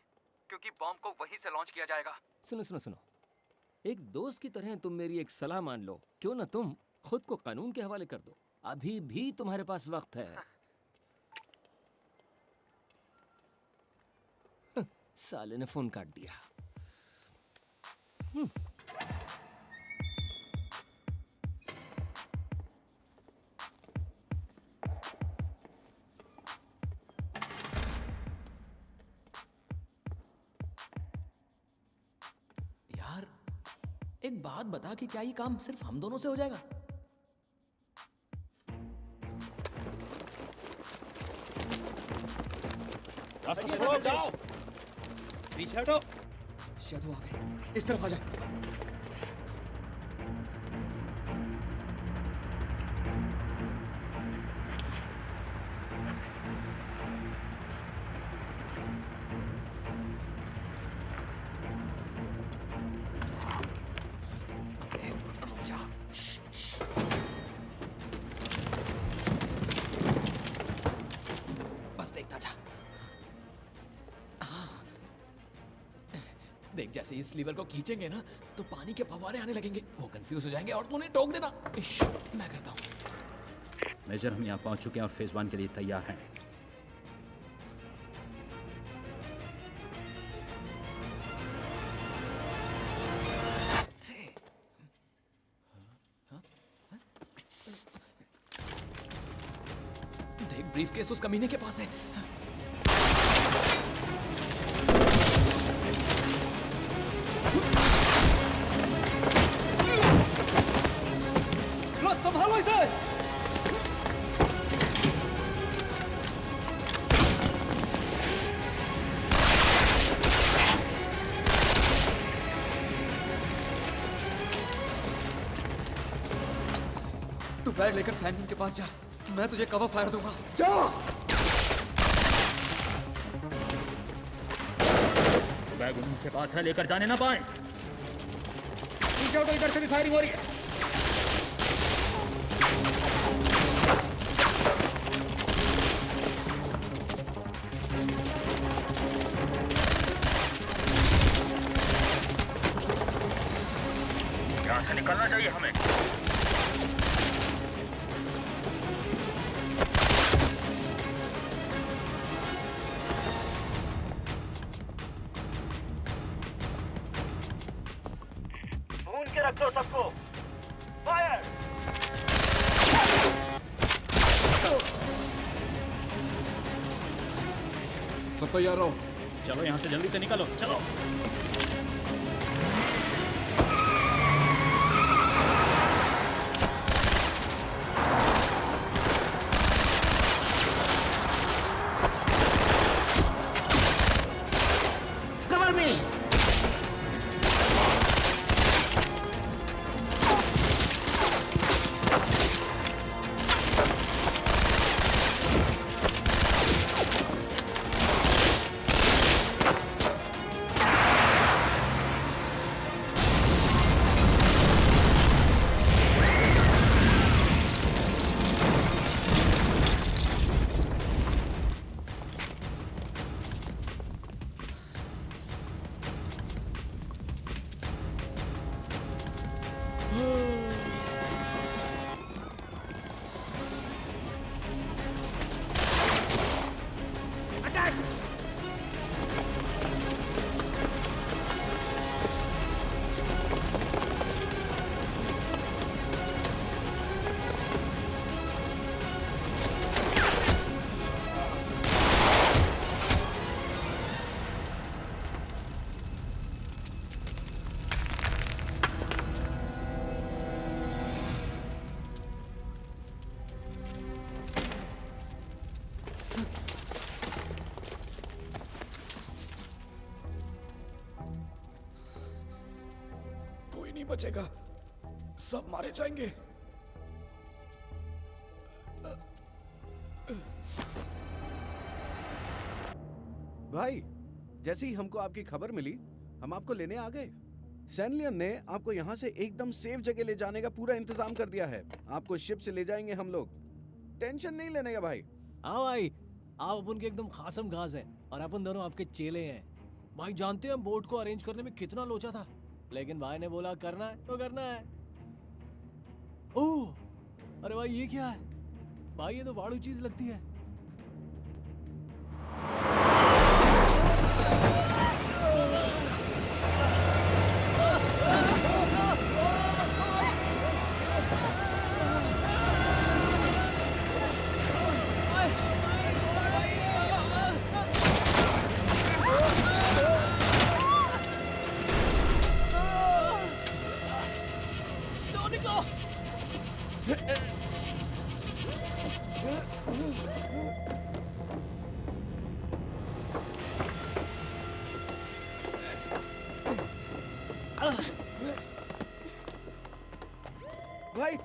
क्योंकि बम को वहीं से लॉन्च किया जाएगा। सुनो, एक दोस्त की तरह तुम मेरी एक सलाह मान लो। क्यों ना तुम खुद को कानून के हवाले कर दो, अभी भी तुम्हारे पास वक्त है। साले ने फोन काट दिया। यार, एक बात बता कि क्या ये काम सिर्फ हम दोनों से हो जाएगा? रास्ते से छोड़ो, जाओ, पीछे हटो। शायद वो आ गए, इस तरफ आ जा। बस देखता जा। देख, जैसे इस लीवर को खींचेंगे ना तो पानी के फव्वारे आने लगेंगे। वो कंफ्यूज हो जाएंगे और तू उन्हें टोक देना। मैं करता हूँ। मेजर, हम यहाँ पहुँच चुके हैं और फेज 1 के लिए तैयार हैं। देख, ब्रीफकेस उस कमीने के पास है। संभालो इसे। तू बैग लेकर फैनिंग के पास जा, मैं तुझे कवर फायर दूंगा। जा। बैग उनके पास है, लेकर जाने ना पाए। पीछे तो इधर से भी फायरिंग हो रही है। यहाँ से निकलना चाहिए हमें। ढूंढ के रखो सबको। फायर। सब तैयार रहो। चलो यहाँ से जल्दी से निकलो, चलो। Cover me. कोई नहीं बचेगा, सब मारे जाएंगे। भाई, जैसे ही हमको आपकी खबर मिली, हम आपको लेने आ गए। सैनलियन ने आपको यहाँ से एकदम सेफ जगह ले जाने का पूरा इंतजाम कर दिया है। आपको शिप से ले जाएंगे हम लोग, टेंशन नहीं लेने का भाई। हाँ भाई, आप अपन के एकदम खासम खास है और अपन दोनों आपके चेले हैं। भाई जानते हैं बोट को अरेंज करने में कितना लोचा था, लेकिन भाई ने बोला करना है तो करना है। ओह, अरे भाई ये क्या है? भाई ये तो वाड़ू चीज लगती है।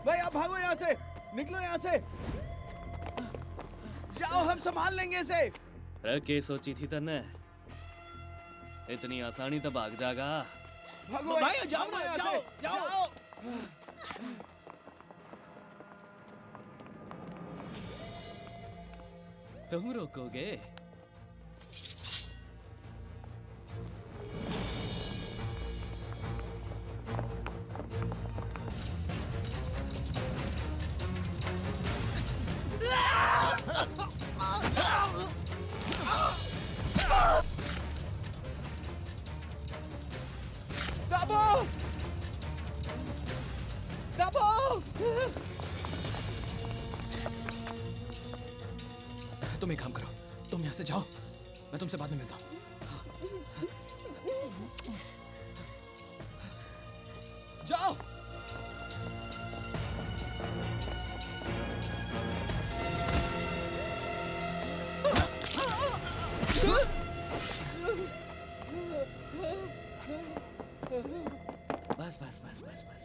भाई आप भागो यहाँ से, निकलो यहाँ से, जाओ, हम संभाल लेंगे इसे। क्या सोची थी तन्ने? इतनी आसानी तो भाग जाएगा? भागो भाई, जाओ ना, जाओ, जाओ। तुम रोकोगे? दबो! दबो! तुम एक काम करो, तुम यहाँ से जाओ, मैं तुमसे बाद में मिलता हूँ। जाओ। बस बस बस बस बस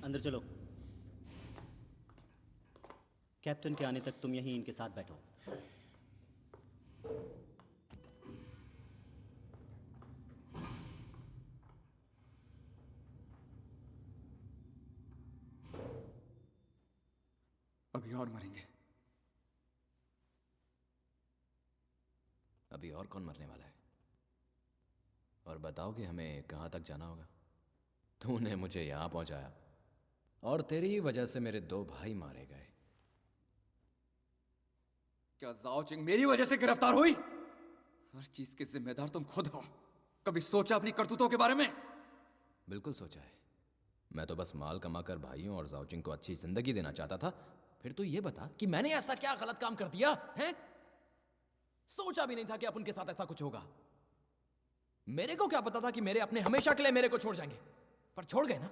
अंदर चलो। कैप्टन के आने तक तुम यहीं इनके साथ बैठो। अभी और मरेंगे। अभी और कौन मरने वाला है? और बताओ कि हमें कहाँ तक जाना होगा? तूने मुझे यहाँ पहुँचाया और तेरी ही वजह से मेरे 2 भाई मारे गए। क्या जाओ चिंग मेरी वजह से गिरफ्तार हुई? हर चीज के जिम्मेदार तुम खुद हो। कभी सोचा अपनी करतूतों के बारे में? बिल्कुल सोचा है। मैं तो बस माल कमाकर भाइयों और जाओचिंग को अच्छी जिंदगी देना चाहता था। फिर तू ये बता कि मैंने ऐसा क्या गलत काम कर दिया है? सोचा भी नहीं था कि अपन के साथ ऐसा कुछ होगा। मेरे को क्या पता था कि मेरे अपने हमेशा के लिए मेरे को छोड़ जाएंगे, पर छोड़ गए ना।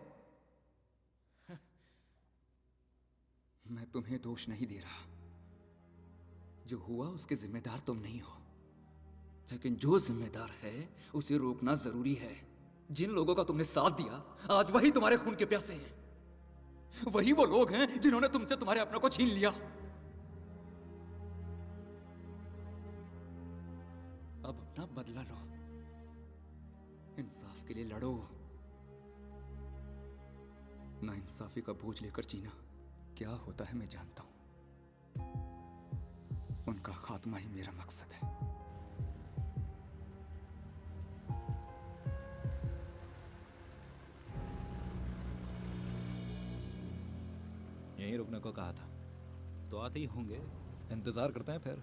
मैं तुम्हें दोष नहीं दे रहा। जो हुआ उसके जिम्मेदार तुम नहीं हो, लेकिन जो जिम्मेदार है उसे रोकना जरूरी है। जिन लोगों का तुमने साथ दिया आज वही तुम्हारे खून के प्यासे हैं। वही वो लोग हैं जिन्होंने तुमसे तुम्हारे अपनों को छीन लिया। अब अपना बदला लो, इंसाफ के लिए लड़ो। ना इंसाफी का बोझ लेकर जीना क्या होता है मैं जानता हूं। उनका खात्मा ही मेरा मकसद है। यहीं रुकने को कहा था, तो आते ही होंगे। इंतजार करते हैं, फिर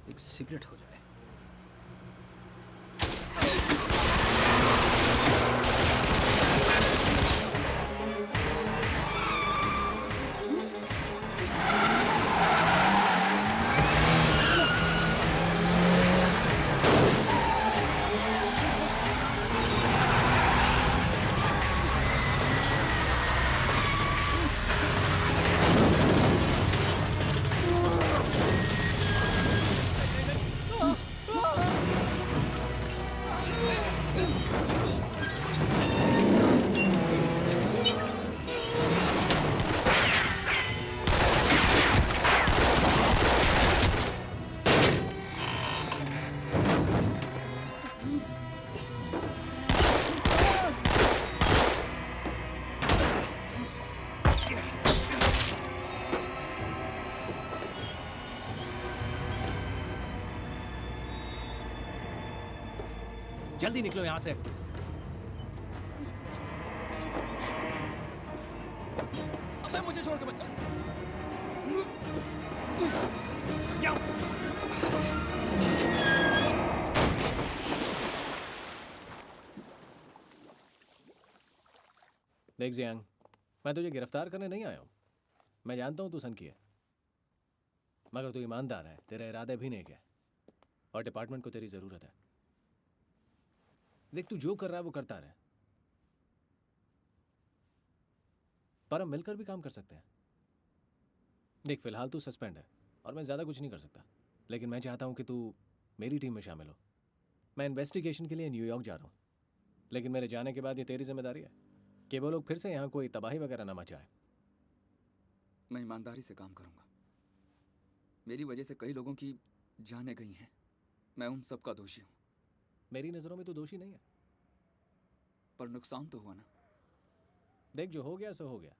एक सिगरेट हो जाए। जल्दी निकलो यहां से। अबे मुझे छोड़ के मत जा। जाओ। देख जियांग, मैं तुझे गिरफ्तार करने नहीं आया हूं। मैं जानता हूं तू सनकी है, मगर तू ईमानदार है, तेरे इरादे भी नहीं गए और डिपार्टमेंट को तेरी जरूरत है। देख, तू जो कर रहा है वो करता रहे, पर हम मिलकर भी काम कर सकते हैं। देख, फिलहाल तू सस्पेंड है और मैं ज्यादा कुछ नहीं कर सकता, लेकिन मैं चाहता हूं कि तू मेरी टीम में शामिल हो। मैं इन्वेस्टिगेशन के लिए न्यूयॉर्क जा रहा हूं, लेकिन मेरे जाने के बाद ये तेरी जिम्मेदारी है कि वो लोग फिर से यहाँ कोई तबाही वगैरह ना मचाए। मैं ईमानदारी से काम करूंगा। मेरी वजह से कई लोगों की जानें गई हैं। मैं उन सब का दोषी हूं। मेरी नजरों में तो दोषी नहीं है, पर नुकसान तो हुआ ना। देख, जो हो गया सो हो गया,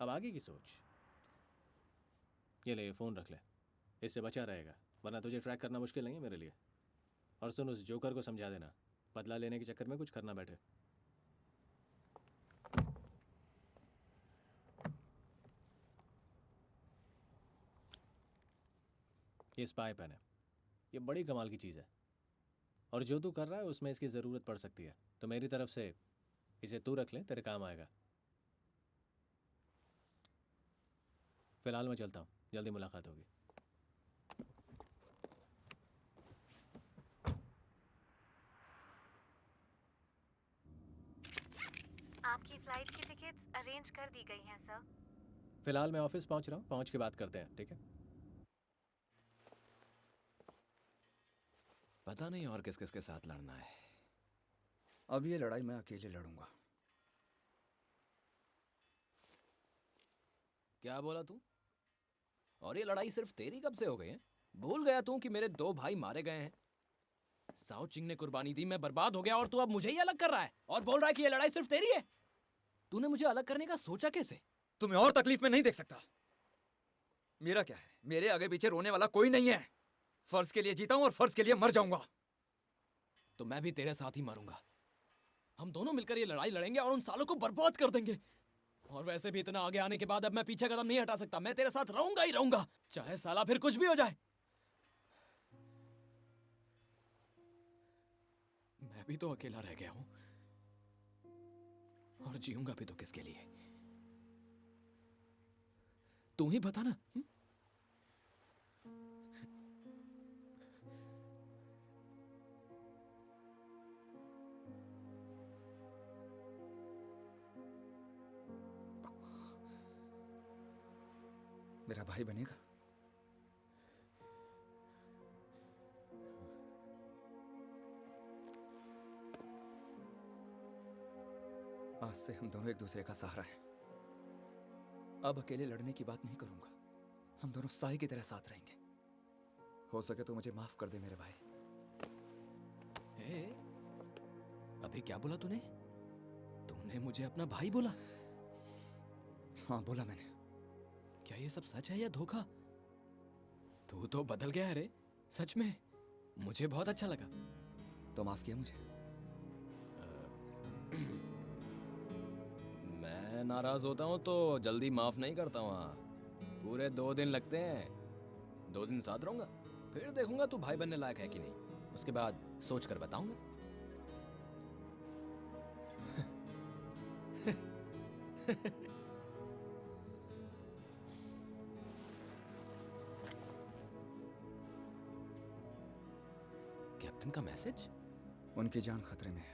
अब आगे की सोच। ये ले, फोन रख ले, इससे बचा रहेगा, वरना तुझे ट्रैक करना मुश्किल नहीं है मेरे लिए। और सुन, उस जोकर को समझा देना, बदला लेने के चक्कर में कुछ करना बैठे। ये स्पाई पेन है, ये बड़ी कमाल की चीज़ है, और जो तू कर रहा है उसमें इसकी ज़रूरत पड़ सकती है, तो मेरी तरफ से इसे तू रख ले, तेरे काम आएगा। फिलहाल मैं चलता हूँ, जल्दी मुलाकात होगी। आपकी फ्लाइट की टिकट्स अरेंज कर दी गई हैं सर। फिलहाल मैं ऑफिस पहुँच रहा हूँ, पहुँच के बात करते हैं, ठीक है? पता नहीं और किस किस के साथ लड़ना है। अब ये लड़ाई मैं अकेले लड़ूंगा। क्या बोला तू? और ये लड़ाई सिर्फ तेरी कब से हो गई है? भूल गया तू कि मेरे 2 भाई मारे गए हैं। साओ चिंग ने कुर्बानी दी, मैं बर्बाद हो गया, और तू अब मुझे ही अलग कर रहा है और बोल रहा है कि ये लड़ाई सिर्फ तेरी है। तूने मुझे अलग करने का सोचा कैसे? तुम्हें और तकलीफ में नहीं देख सकता। मेरा क्या है, मेरे आगे पीछे रोने वाला कोई नहीं है। फर्ज के लिए जीता हूँ और फर्ज के लिए मर जाऊंगा। तो मैं भी तेरे साथ ही मरूंगा। हम दोनों मिलकर ये लड़ाई लड़ेंगे और उन सालों को बर्बाद कर देंगे। और वैसे भी इतना आगे आने के बाद अब मैं पीछे कदम नहीं हटा सकता। मैं तेरे साथ रहूंगा ही रहूंगा, चाहे साला फिर कुछ भी हो जाए। मैं भी तो अकेला रह गया हूं, और जीऊंगा भी तो किसके लिए? तू ही बता ना। मेरा भाई बनेगा? आज से हम दोनों एक दूसरे का सहारा हैं। अब अकेले लड़ने की बात नहीं करूंगा। हम दोनों साई की तरह साथ रहेंगे। हो सके तो मुझे माफ कर दे मेरे भाई। अभी क्या बोला तूने? तूने मुझे अपना भाई बोला? हाँ बोला मैंने। क्या ये सब सच है या धोखा? तू तो बदल गया है रे, सच में। मुझे बहुत अच्छा लगा। तो माफ किया मुझे? मैं नाराज होता हूं तो जल्दी माफ नहीं करता हूं। पूरे 2 दिन लगते हैं। 2 दिन साथ रहूंगा, फिर देखूंगा तू भाई बनने लायक है कि नहीं। उसके बाद सोच कर बताऊंगा। कैप्टन का मैसेज? उनकी जान खतरे में है।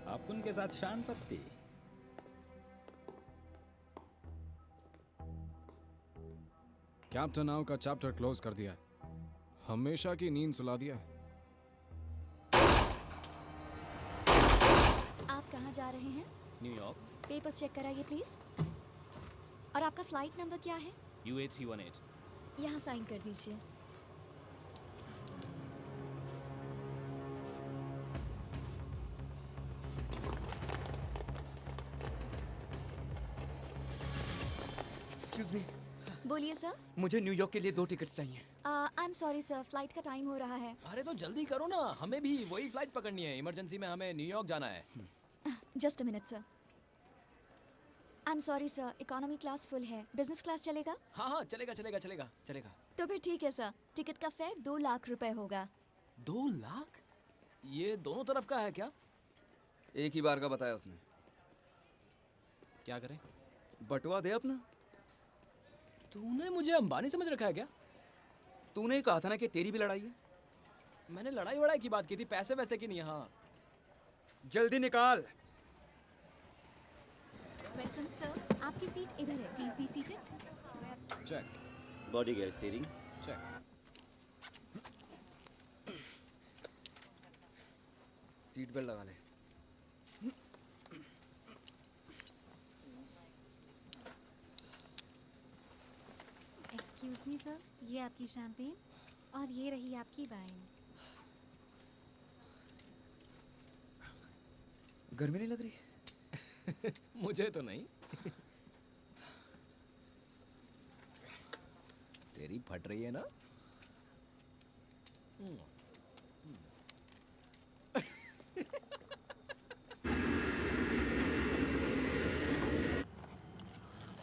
आप उनके साथ शान पत्ती। कैप्टन नाउ का चैप्टर क्लोज कर दिया है। हमेशा की नींद सुला दिया है। आप कहाँ जा रहे हैं? न्यूयॉर्क। पेपर्स चेक कराइए प्लीज। और आपका फ्लाइट नंबर क्या है? UA 318। यहाँ साइन कर दीजिए। Excuse me. बोलिए सर। मुझे न्यूयॉर्क के लिए 2 टिकट्स चाहिए। I am sorry sir, flight का टाइम हो रहा है। अरे तो जल्दी करो ना, हमें भी वही फ्लाइट पकड़नी है। इमरजेंसी में हमें न्यूयॉर्क जाना है। Just a minute sir. I am sorry sir, economy class full है। बिजनेस क्लास चलेगा? हाँ चलेगा चलेगा चलेगा चलेगा। तो फिर ठीक है सर, टिकट का फेयर 2 लाख रुपए होगा। 2 लाख? ये दोनों तरफ का है क्या? एक ही बार का बताया उसने। क्या करें? बटवा दे अपना। तूने मुझे अंबानी समझ रखा है क्या? तूने कहा था ना कि तेरी भी लड़ाई है। मैंने लड़ाई वड़ाई की बात की थी, पैसे वैसे की नहीं। हाँ जल्दी निकाल। वेलकम सर, आपकी सीट इधर है, please be seated. Check. Body gear steering check. Seat belt लगा ले। एक्सक्यूज मी सर, ये आपकी शैम्पेन और ये रही आपकी वाइन। गर्मी नहीं लग रही? मुझे तो नहीं। तेरी फट रही है ना?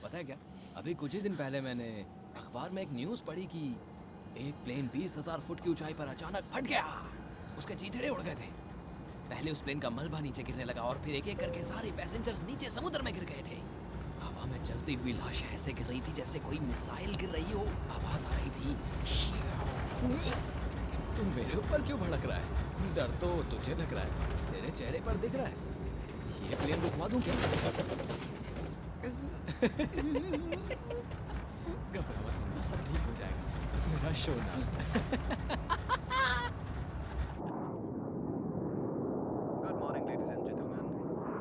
पता है क्या, अभी कुछ ही दिन पहले मैंने अखबार में एक न्यूज़ पढ़ी कि एक प्लेन 20,000 फुट की ऊंचाई पर अचानक फट गया। उसके चीथड़े उड़ गए थे। पहले उस प्लेन का मलबा नीचे गिरने लगा और फिर एक एक करके सारे पैसेंजर्स नीचे समुद्र में गिर गए थे। हवा में चलती हुई लाशें ऐसे गिर रही थी जैसे कोई मिसाइल गिर रही हो। आवाज आ रही थी। तू मेरे ऊपर क्यों भड़क रहा है? डर तो तुझे लग रहा है, तेरे चेहरे पर दिख रहा है। ये प्लेन रुकवा दूं क्या? घबरा मत, सब ठीक हो जाएगा। मेरा सोना। Good morning ladies and gentleman,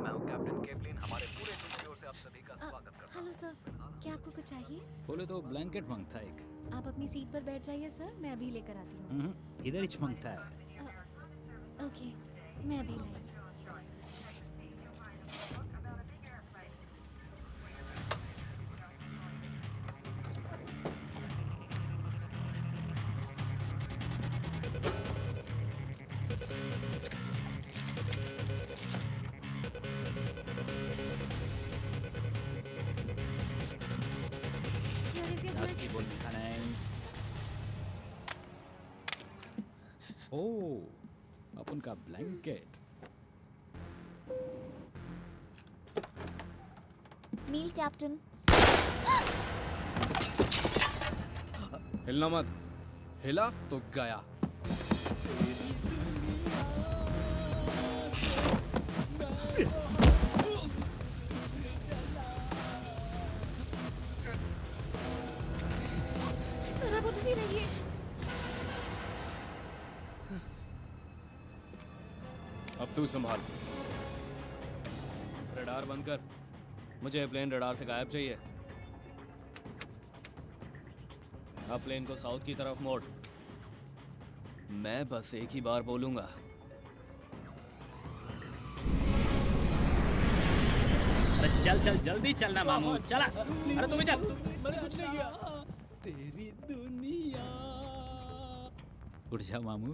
मैं हूं कैप्टन केवलिन। हमारे पूरे टीम की ओर से आप सभी का स्वागत करता हूं। हेलो सर, क्या आपको कुछ चाहिए? बोले तो ब्लैंकेट मांगता है एक। आप अपनी सीट पर बैठ जाइए सर, मैं अभी लेकर आती हूँ। इधर ही मांगता है। ओके, मैं अभी लाई। जास्ती बोल दिखाना है। ओह, अपन का ब्लैंकेट। मील कैप्टन। हिलना मत, हिला तो गया। सर आप उधर ही रहिए। अब तू संभाल। रडार बंद कर, मुझे प्लेन रडार से गायब चाहिए। अब प्लेन को साउथ की तरफ मोड़। मैं बस एक ही बार बोलूंगा। अरे चल चल जल्दी चलना मामू, चला। अरे तू भी चल। मैंने कुछ नहीं किया। तेरी दुनिया। उठ जा मामू।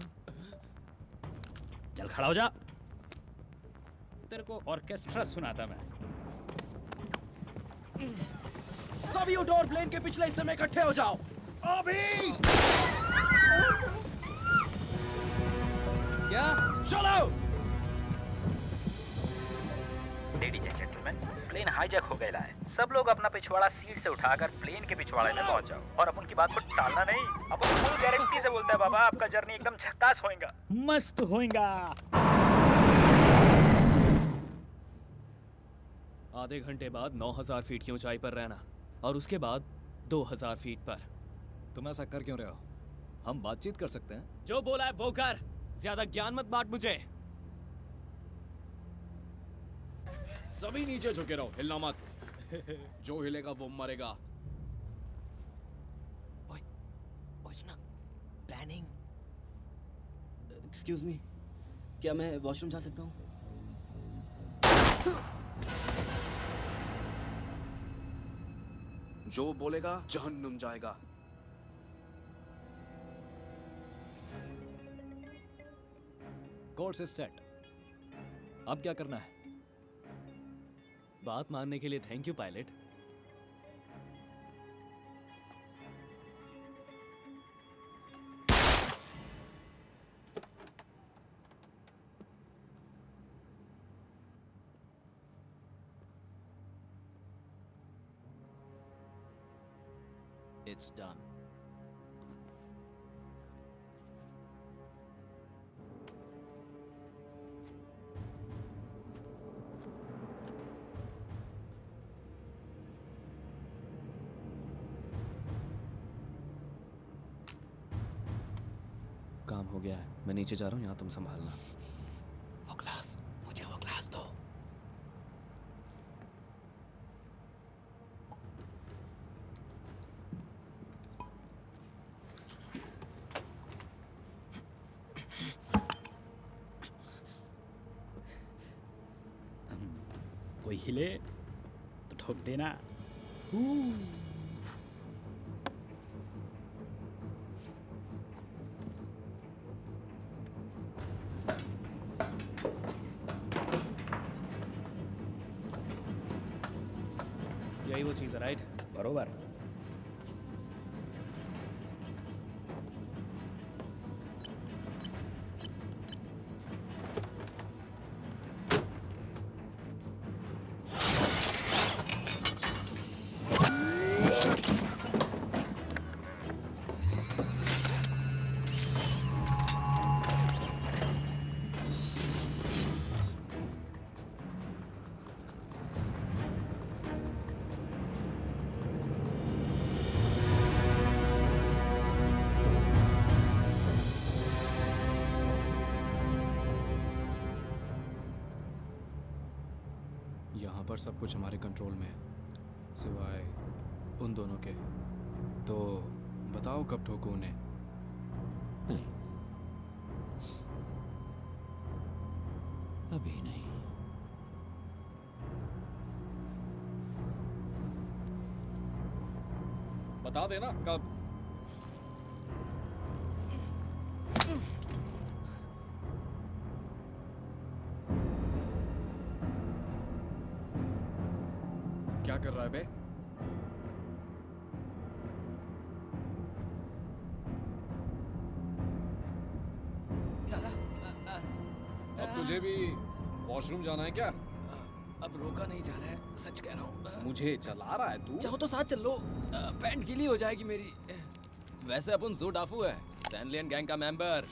चल खड़ा हो जा। तेरे को ऑर्केस्ट्रा सुनाता मैं। सभी उठो और प्लेन के पिछले हिस्से में इकट्ठे हो जाओ। अभी। क्या? चलो। Ladies and gentleman, plane hijack हो गया है। सब लोग अपना पिछवाड़ा सीट से उठाकर प्लेन के पिछवाड़े में पहुंच जाओ और अपन की बात को टालना नहीं। अपन फुल गारंटी से बोलता है बाबा, आपका जर्नी एकदम झकास होएगा। मस्त होएगा। आधे घंटे बाद 9000 फीट की ऊंचाई पर रहना और उसके बाद 2000 फीट पर। तुम ऐसा कर क्यों रहे हो? हम बातचीत कर सकते हैं। जो बोला है वो कर, ज्यादा ज्ञान मत बांट मुझे। सभी नीचे झुके रहो, हिलना मत। जो हिलेगा वो मरेगा। प्लानिंग। एक्सक्यूज मी, क्या मैं वॉशरूम जा सकता हूँ? जो बोलेगा जहन्नुम जाएगा। Course is set. अब क्या करना है? बात मानने के लिए thank you pilot. It's done. काम हो गया है, मैं नीचे जा रहा हूँ, यहाँ तुम संभालना। वो ग्लास, मुझे वो ग्लास दो। कोई हिले तो ठोक देना। यही वो चीज़ है, राइट? बरोबर। पर सब कुछ हमारे कंट्रोल में है, सिवाय उन दोनों के। तो बताओ कब ठोको उन्हें। नहीं, अभी नहीं। बता देना कब। क्या कर रहा है बे? अब तुझे भी वॉशरूम जाना है क्या? अब रोका नहीं जा रहा है, सच कह रहा हूँ। मुझे चला रहा है तू? चाहो तो साथ चल लो, पैंट गीली हो जाएगी मेरी। वैसे अपन जू डाफू है, सैनलियन गैंग का मेंबर।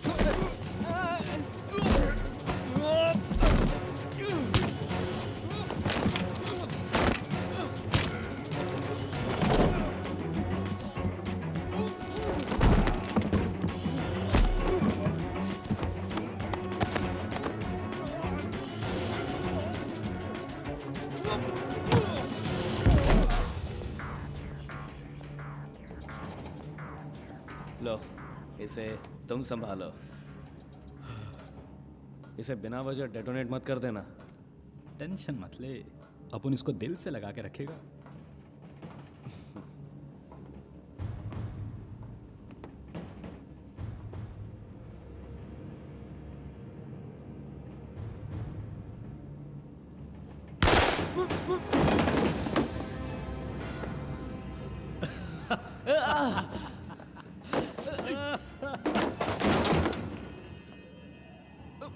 लो, इसे तुम संभालो। इसे बिना वजह डेटोनेट मत कर देना। टेंशन मत ले, अपन इसको दिल से लगा के रखेगा।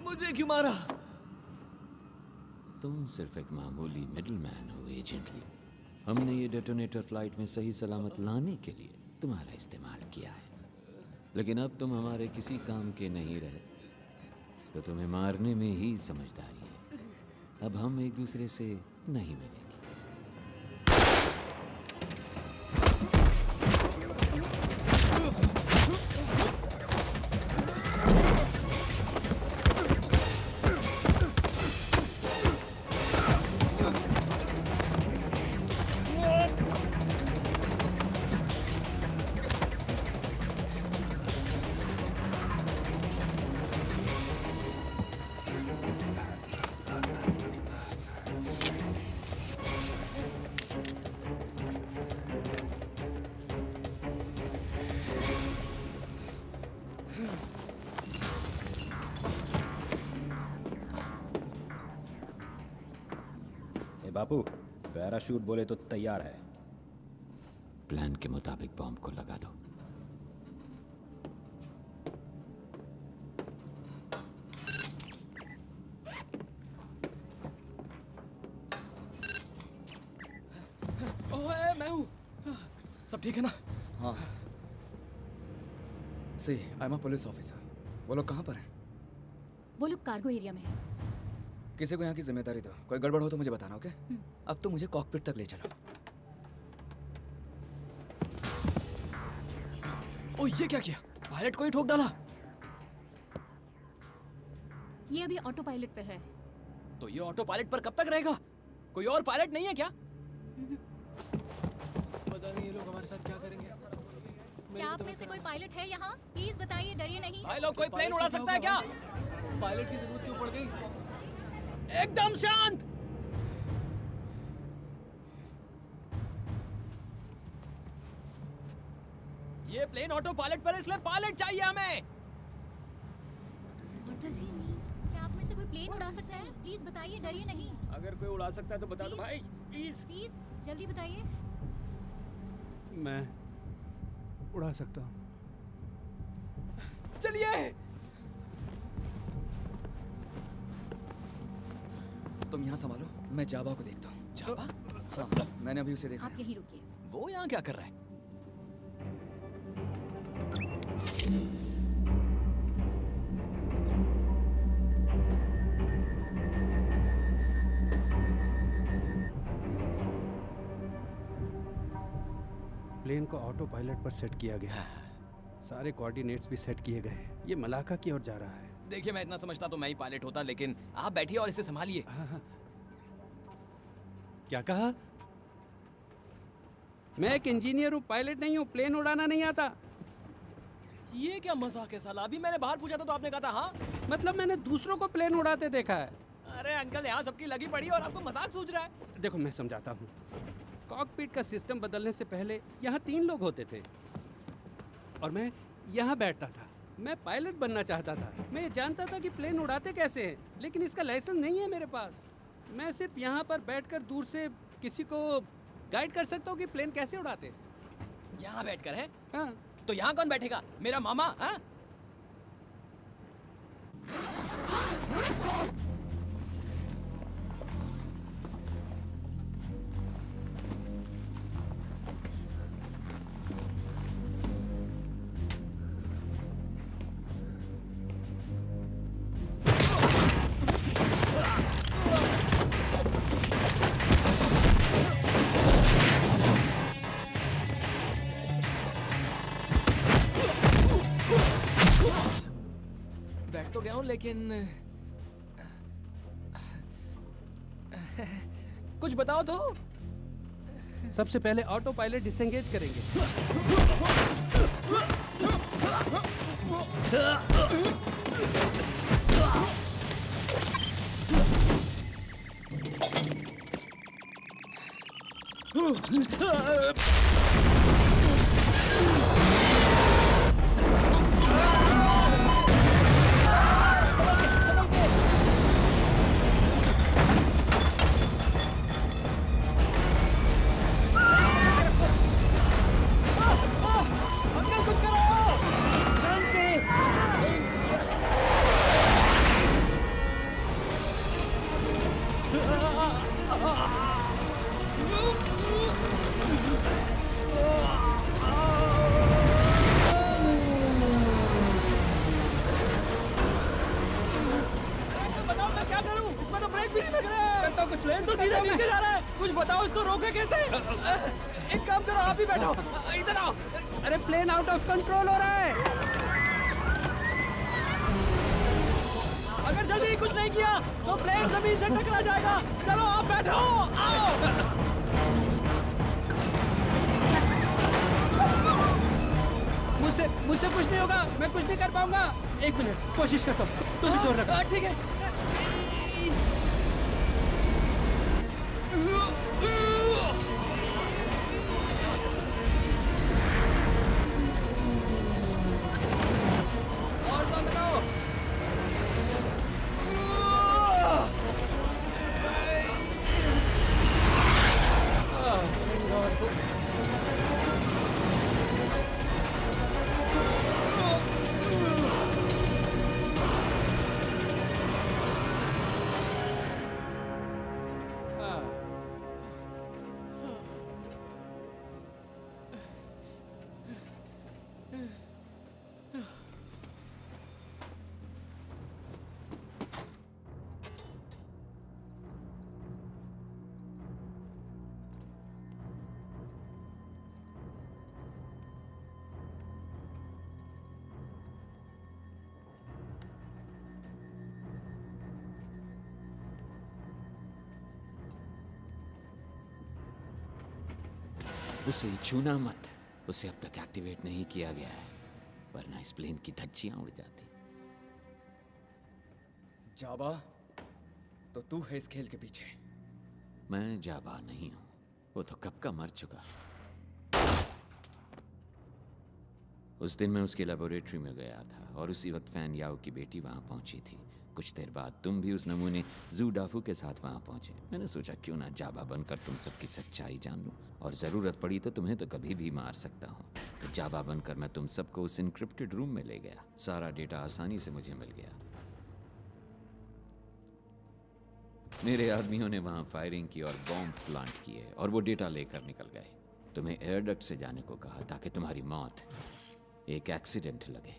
मुझे क्यों मारा? तुम सिर्फ एक मामूली मिडलमैन हो एजेंट ली। हमने ये डेटोनेटर फ्लाइट में सही सलामत लाने के लिए तुम्हारा इस्तेमाल किया है, लेकिन अब तुम हमारे किसी काम के नहीं रहे, तो तुम्हें मारने में ही समझदारी है। अब हम एक दूसरे से नहीं मिलेंगे। बापू, पैराशूट बोले तो तैयार है। प्लान के मुताबिक बॉम्ब को लगा दो। ओए, मैं हूँ। सब ठीक है ना? हाँ। See, I am a police officer. वो लोग कहाँ पर हैं? वो लोग कार्गो एरिया में हैं। किसी को यहाँ की जिम्मेदारी दो, कोई गड़बड़ हो तो मुझे बताना, ओके? अब तो मुझे कॉकपिट तक ले चलो। ओ, ये क्या किया? पायलट को ही ठोक डाला। ये अभी ऑटो पायलट पे है। तो ये ऑटो पायलट पर कब तक रहेगा? कोई और पायलट नहीं है क्या? पता नहीं ये लोग हमारे साथ क्या करेंगे। क्या आप में से कोई पायलट है यहाँ? प्लीज बताइए, डरिए नहीं। भाई लोग, कोई प्लेन उड़ा सकता है क्या? पायलट की जरूरत क्यों पड़ गई? एकदम शांत। ये प्लेन ऑटो पायलट पर है, इसलिए पायलट चाहिए हमें। What does he mean? क्या आप में से कोई प्लेन उड़ा सकता है? प्लीज बताइए, डरिए नहीं। अगर कोई उड़ा सकता है तो बता दो भाई, प्लीज। प्लीज जल्दी बताइए। मैं उड़ा सकता हूँ। चलिए। तुम यहाँ संभालो, मैं जाबा को देखता हूँ। जाबा? हाँ, मैंने अभी उसे देखा। आप यहीं रुकिए। वो यहाँ क्या कर रहा है? प्लेन को ऑटो पायलट पर सेट किया गया है। सारे कोऑर्डिनेट्स भी सेट किए गए हैं। ये मलाका की ओर जा रहा है। देखिए, मैं इतना समझता तो मैं ही पायलट होता, लेकिन आप बैठिए और इसे संभालिए। क्या कहा? मैं एक इंजीनियर हूँ, पायलट नहीं हूँ, प्लेन उड़ाना नहीं आता। ये क्या मजाक है साला? अभी मैंने बाहर पूछा था तो आपने कहा था हाँ। मतलब मैंने दूसरों को प्लेन उड़ाते देखा है। अरे अंकल, यहाँ सबकी लगी पड़ी और आपको मजाक सूझ रहा है। देखो मैं समझाता हूँ। कॉकपिट का सिस्टम बदलने से पहले यहाँ 3 लोग होते थे और मैं यहाँ बैठता था। मैं पायलट बनना चाहता था। मैं ये जानता था कि प्लेन उड़ाते कैसे हैं, लेकिन इसका लाइसेंस नहीं है मेरे पास। मैं सिर्फ यहाँ पर बैठकर दूर से किसी को गाइड कर सकता हूँ कि प्लेन कैसे उड़ाते। यहाँ बैठकर है? हाँ। तो यहाँ कौन बैठेगा? मेरा मामा? हाँ? बैठ तो गया हूँ लेकिन कुछ बताओ तो। सबसे पहले ऑटो पायलट डिसएंगेज करेंगे। प्लेन तो सीधा नीचे जा रहा है। कुछ बताओ इसको रोके कैसे? एक काम करो, आप ही बैठो, इधर आओ। अरे प्लेन आउट ऑफ कंट्रोल हो रहा है। अगर जल्दी कुछ नहीं किया तो प्लेन जमीन से टकरा जाएगा। चलो आप बैठो, आओ। मुझसे कुछ नहीं होगा, मैं कुछ नहीं कर पाऊंगा। 1 मिनट कोशिश करता हूँ, तुम भी जोर रखो। ठीक है। और बंद लगाओ। उसे छूना मत, उसे अब तक एक्टिवेट नहीं किया गया है, वरना इस प्लेन की धज्जियां उड़ जाती। जाबा, तो तू है इस खेल के पीछे? मैं जाबा नहीं हूं, वो तो कब का मर चुका। उस दिन मैं उसकी लेबोरेटरी में गया था और उसी वक्त फैन याओ की बेटी वहां पहुंची थी। कुछ देर बाद तुम भी उस नमूने जू डाफू के साथ वहां पहुंचे। मैंने सोचा क्यों ना जाबा बनकर तुम सबकी सच्चाई जान लूं, और ज़रूरत पड़ी तो तुम्हें तो कभी भी मार सकता हूं। तो जाबा बनकर मैं तुम सबको उस इनक्रिप्टेड रूम में ले गया। सारा डेटा आसानी से मुझे मिल गया। मेरे आदमियों ने वहां फायरिंग की और बॉम्ब प्लांट किए और वो डेटा लेकर निकल गए। तुम्हें एयरडक्ट से जाने को कहा ताकि तुम्हारी मौत एक एक्सीडेंट लगे,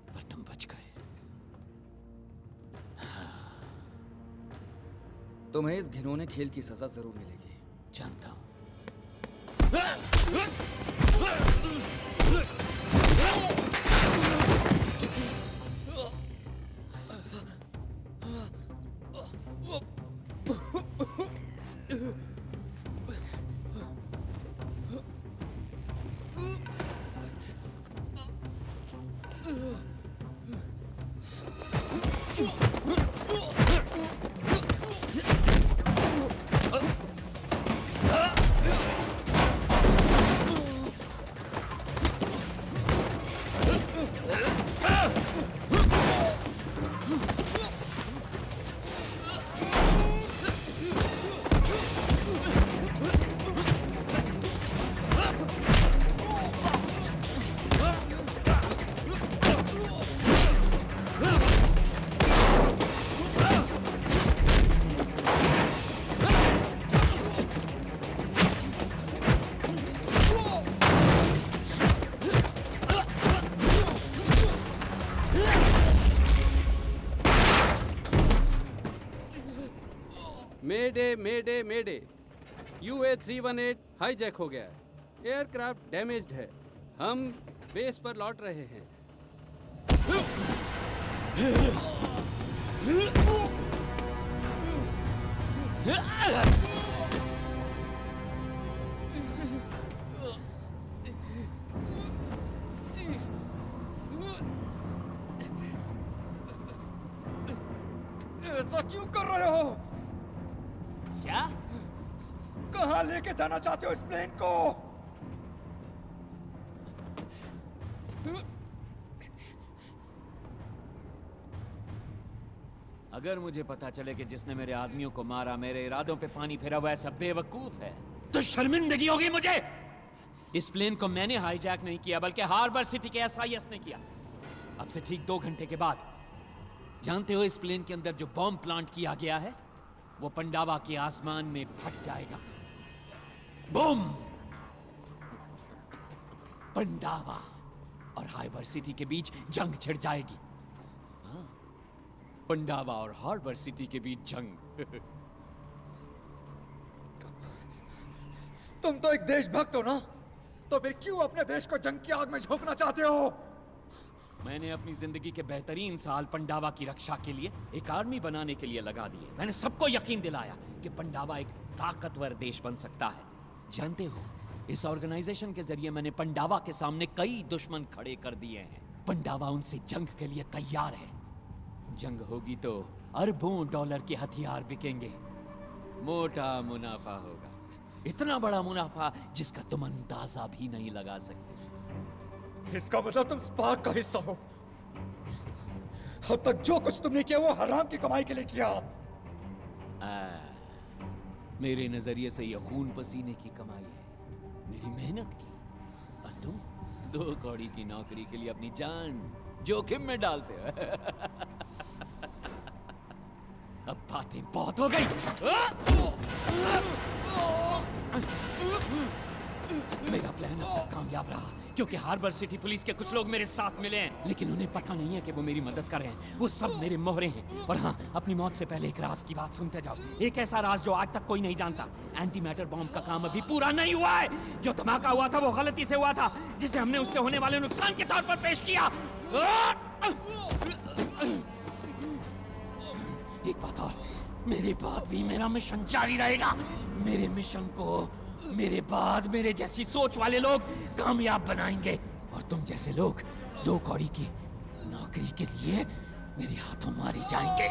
पर तुम बच गए। तुम्हें इस घिनौने खेल की सजा जरूर मिलेगी। जानता हूं। मेडे मेडे मेडे, UA318 हाईजैक हो गया है। एयरक्राफ्ट डैमेज्ड है। हम बेस पर लौट रहे हैं। ऐसा क्यों कर रहे हो? क्या? कहाँ लेके जाना चाहते हो इस प्लेन को? अगर मुझे पता चले कि जिसने मेरे आदमियों को मारा मेरे इरादों पे पानी फेरा वो ऐसा बेवकूफ है तो शर्मिंदगी होगी मुझे। इस प्लेन को मैंने हाईजैक नहीं किया बल्कि हार्बर सिटी के SIS ने किया। अब से ठीक 2 घंटे के बाद जानते हो इस प्लेन के अंदर जो बॉम्ब प्लांट किया गया है वो पंडावा के आसमान में फट जाएगा। बूम! पंडावा और हार्बर सिटी के बीच जंग छिड़ जाएगी। हाँ, पंडावा और हार्बर सिटी के बीच जंग। तुम तो एक देशभक्त हो ना, तो फिर क्यों अपने देश को जंग की आग में झोंकना चाहते हो? मैंने अपनी जिंदगी के बेहतरीन साल पंडावा की रक्षा के लिए एक आर्मी बनाने के लिए लगा दिए। मैंने सबको यकीन दिलाया कि पंडावा एक ताकतवर देश बन सकता है। जानते हो, इस ऑर्गेनाइजेशन के जरिए मैंने पंडावा के सामने कई दुश्मन खड़े कर दिए हैं। पंडावा उनसे जंग के लिए तैयार है। जंग होगी तो अरबों डॉलर के हथियार बिकेंगे। मोटा मुनाफा होगा, इतना बड़ा मुनाफा जिसका तुम अंदाजा भी नहीं लगा सकते। इसका मतलब तुम स्पार्क का हिस्सा हो। अब तक जो कुछ तुमने किया वो हराम की कमाई के लिए किया। मेरे नजरिए से ये खून पसीने की कमाई है, मेरी मेहनत की। और तुम 2 कौड़ी की नौकरी के लिए अपनी जान जोखिम में डालते हो। अब बातें बहुत हो गई। मेरा प्लान अब तक कामयाब रहा क्योंकि हार्बर सिटी पुलिस के कुछ लोग मेरे साथ मिले हैं, लेकिन उन्हें पता नहीं है कि वो मेरी मदद कर रहे हैं। वो सब मेरे मोहरे हैं। और हाँ, अपनी मौत से पहले एक राज की बात सुनते जाओ। एक ऐसा राज जो आज तक कोई नहीं जानता। एंटी मैटर बॉम्ब का काम अभी पूरा नहीं हुआ है। जो धमाका हुआ था वो गलती से हुआ था, जिसे हमने उससे होने वाले नुकसान के तौर पर पेश किया। एक बात और, मेरे बाद भी मेरा मिशन जारी रहेगा। मेरे मिशन को मेरे बाद मेरे जैसी सोच वाले लोग कामयाब बनाएंगे और तुम जैसे लोग 2 कौड़ी की नौकरी के लिए मेरे हाथों मारे जाएंगे।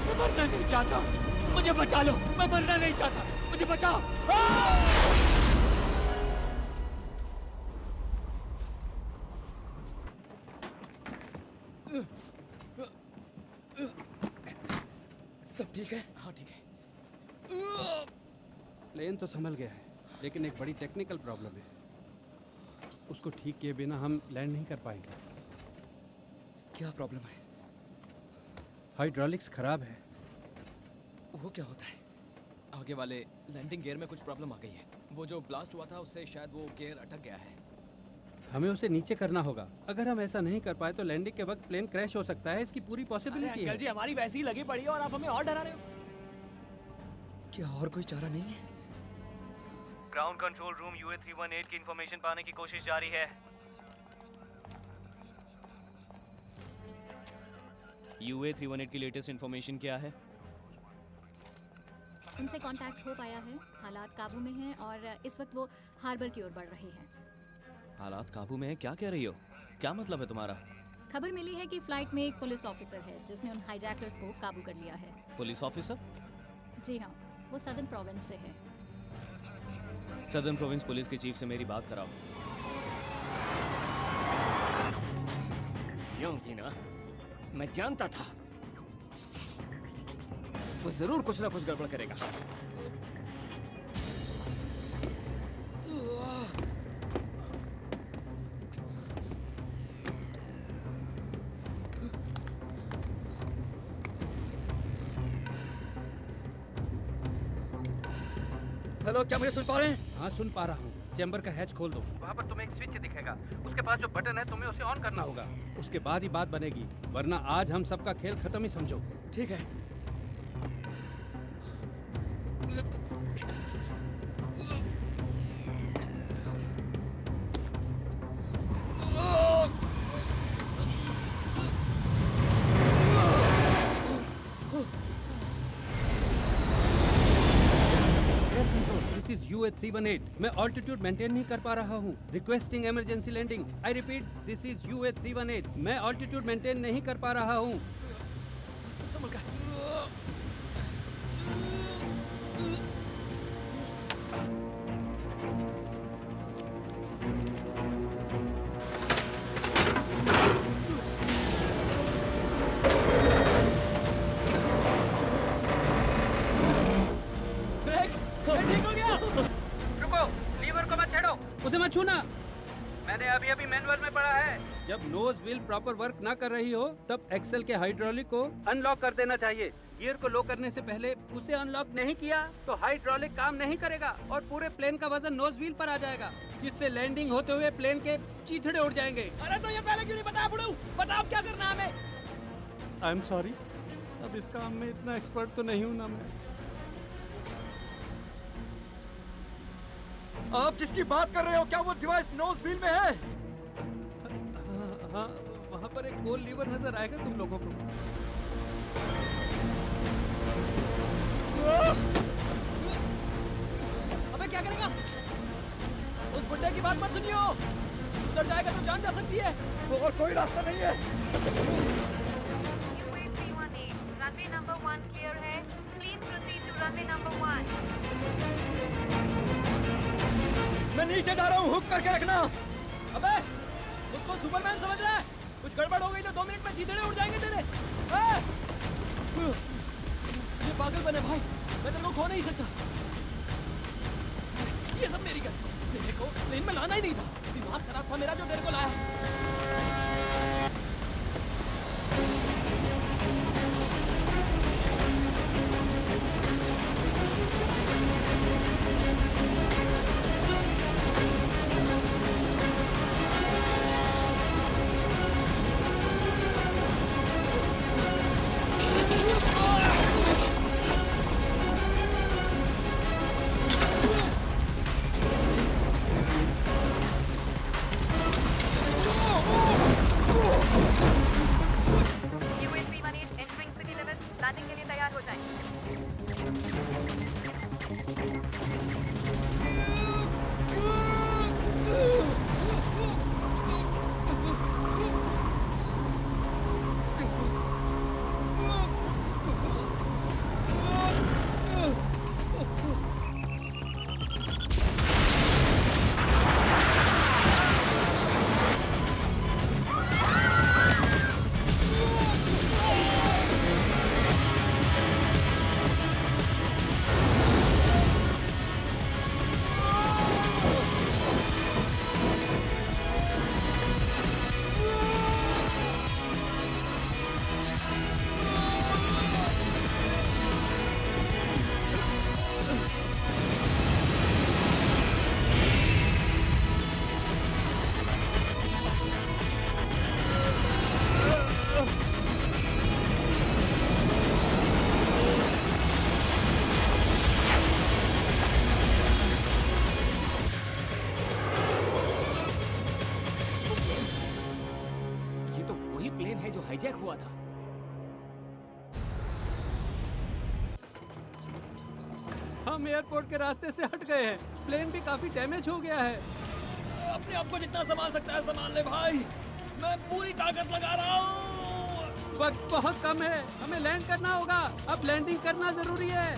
मैं मरना नहीं चाहता। मुझे बचा लो, मैं मरना नहीं चाहता। मुझे बचाओ। सब ठीक है? हाँ ठीक है। प्लेन तो संभल गया है, लेकिन एक बड़ी टेक्निकल प्रॉब्लम है। उसको ठीक किए बिना हम लैंड नहीं कर पाएंगे। क्या प्रॉब्लम है? हाइड्रोलिक्स खराब है। वो क्या होता है? आगे वाले लैंडिंग गियर में कुछ प्रॉब्लम आ गई है। वो जो ब्लास्ट हुआ था उससे शायद वो गियर अटक गया है। हमें उसे नीचे करना होगा। अगर हम ऐसा नहीं कर पाए तो लैंडिंग के वक्त प्लेन क्रैश हो सकता है। इसकी पूरी पॉसिबिलिटी है। अंकल जी, हमारी वैसी ही लगी पड़ी है और आप हमें और डरा रहे हो। क्या और कोई चारा नहीं है? ग्राउंड कंट्रोल रूम UA318 की इंफॉर्मेशन पाने की कोशिश जारी है। UA318 की लेटेस्ट इंफॉर्मेशन क्या है? उनसे कांटेक्ट हो पाया है, हालात काबू में हैं और इस वक्त वो हार्बर की ओर बढ़ रहे हैं। हालात काबू में है? क्या कह रही हो? क्या मतलब है तुम्हारा? खबर मिली है कि फ्लाइट में एक पुलिस ऑफिसर है जिसने उन हाईजैकर्स को काबू कर लिया है। Police officer? जी हाँ, वो सदर्न प्रोविंस से है। सदर्न प्रोविंस पुलिस के चीफ से मेरी बात कराओ। ना, मैं जानता था। वो जरूर कुछ ना कुछ गड़बड़ करेगा। हेलो, क्या मुझे सुन पा रहे हैं? हाँ सुन पा रहा हूँ। चैम्बर का हैच खोल दो। वहाँ पर तुम्हें एक स्विच दिखेगा, उसके पास जो बटन है तुम्हें उसे ऑन करना होगा। उसके बाद ही बात बनेगी, वरना आज हम सबका खेल खत्म ही समझो। ठीक है। This is UA 318। मैं ऑल्टीट्यूड मेंटेन नहीं कर पा रहा हूँ। Requesting emergency landing. I repeat, this is UA 318। मैं ऑल्टीट्यूड मेंटेन नहीं कर पा रहा हूँ। रुको, लीवर को मत छेड़ो। उसे मत छूना। मैंने अभी अभी मैनुअल में पढ़ा है। जब नोज व्हील प्रॉपर वर्क ना कर रही हो तब एक्सेल के हाइड्रोलिक को अनलॉक कर देना चाहिए। गियर को लो करने से पहले उसे अनलॉक नहीं किया तो हाइड्रोलिक काम नहीं करेगा और पूरे प्लेन का वजन नोज व्हील पर आ जाएगा, जिससे लैंडिंग होते हुए प्लेन के चीथड़े उड़ जाएंगे। अरे तो ये पहले क्यों नहीं बताया बुढ़ऊ? बताओ क्या करना है हमें। आई एम सॉरी, अब इस काम में इतना एक्सपर्ट तो नहीं हूँ ना मैं। आप जिसकी बात कर रहे हो, क्या वो डिवाइस नोज व्हील में है? हाँ, वहाँ पर एक गोल लीवर नजर आएगा तुम लोगों को। अबे क्या करेगा? उस बुड्ढे की बात मत सुनियो। उधर जाएगा तो जान जा सकती है। और कोई रास्ता नहीं है। रनवे नंबर 1 क्लियर है। Please proceed to runway number 1। मैं नीचे जा रहा हूँ, हुक करके रखना। अबे उसको सुपरमैन समझ रहा है? कुछ गड़बड़ हो गई तो 2 मिनट में चीथड़े उड़ जाएंगे तेरे। ये पागलपन है भाई, मैं तेरे को खो नहीं सकता। ये सब मेरी गलती। तेरे को प्लेन में लाना ही नहीं था। दिमाग खराब था मेरा जो तेरे को लाया। लैंडिंग के लिए तैयार हो जाएं। हाईजैक हुआ था। हम एयरपोर्ट के रास्ते से हट गए हैं। प्लेन भी काफी डैमेज हो गया है। अपने आप को जितना संभाल सकता है संभाल ले भाई। मैं पूरी ताकत लगा रहा हूँ। वक्त बहुत कम है, हमें लैंड करना होगा। अब लैंडिंग करना जरूरी है।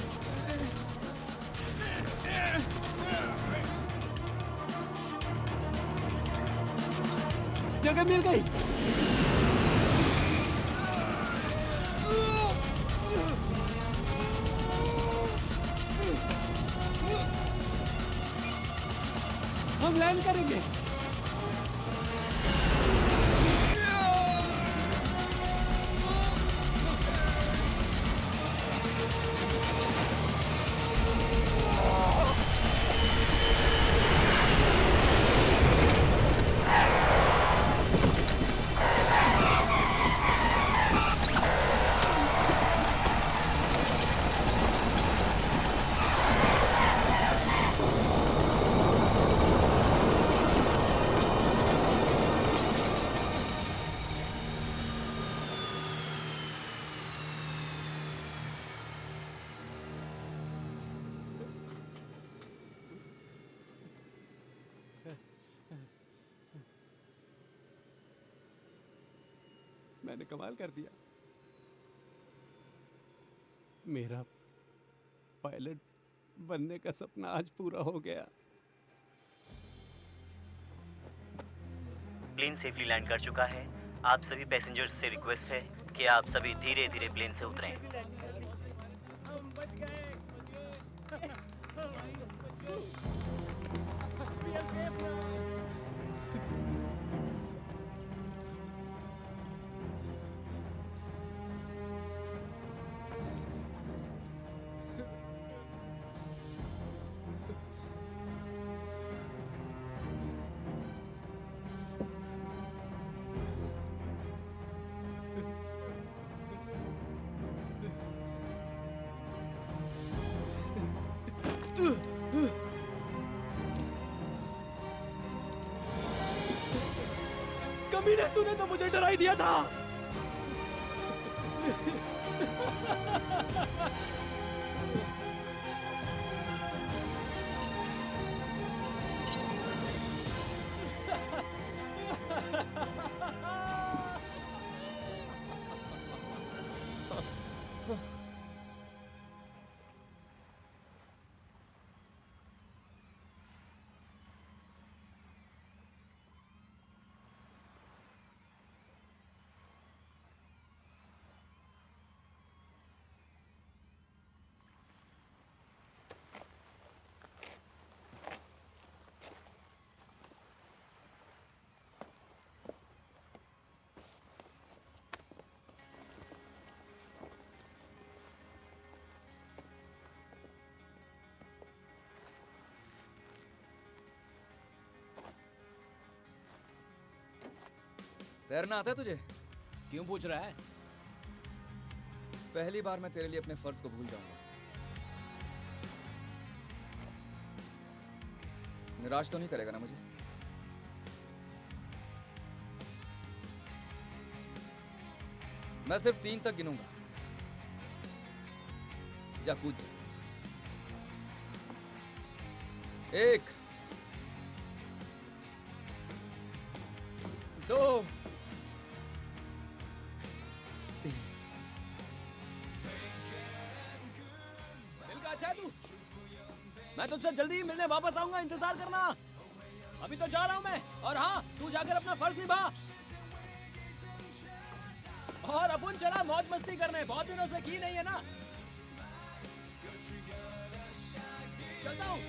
जगह मिल गई। हम लैंड करेंगे। मैंने कमाल कर दिया। मेरा पायलट बनने का सपना आज पूरा हो गया। प्लेन सेफली लैंड कर चुका है। आप सभी पैसेंजर्स से रिक्वेस्ट है कि आप सभी धीरे धीरे प्लेन से उतरें। हम बच गए। We are safe now. कमीने, तूने तो मुझे डरा ही दिया था। तैरना आता है तुझे? क्यों पूछ रहा है? पहली बार मैं तेरे लिए अपने फर्ज को भूल जाऊंगा। निराश तो नहीं करेगा ना मुझे? मैं सिर्फ 3 तक गिनूंगा। जा कूद जा। 1 2 3। दिल का अच्छा है तू? मैं तुझसे जल्दी ही मिलने वापस आऊंगा, इंतजार करना। अभी तो जा रहा हूं मैं। और हाँ, तू जाकर अपना फर्ज निभा। और अपन चला मौज मस्ती करने, बहुत दिनों से की नहीं है ना। चलता हूँ।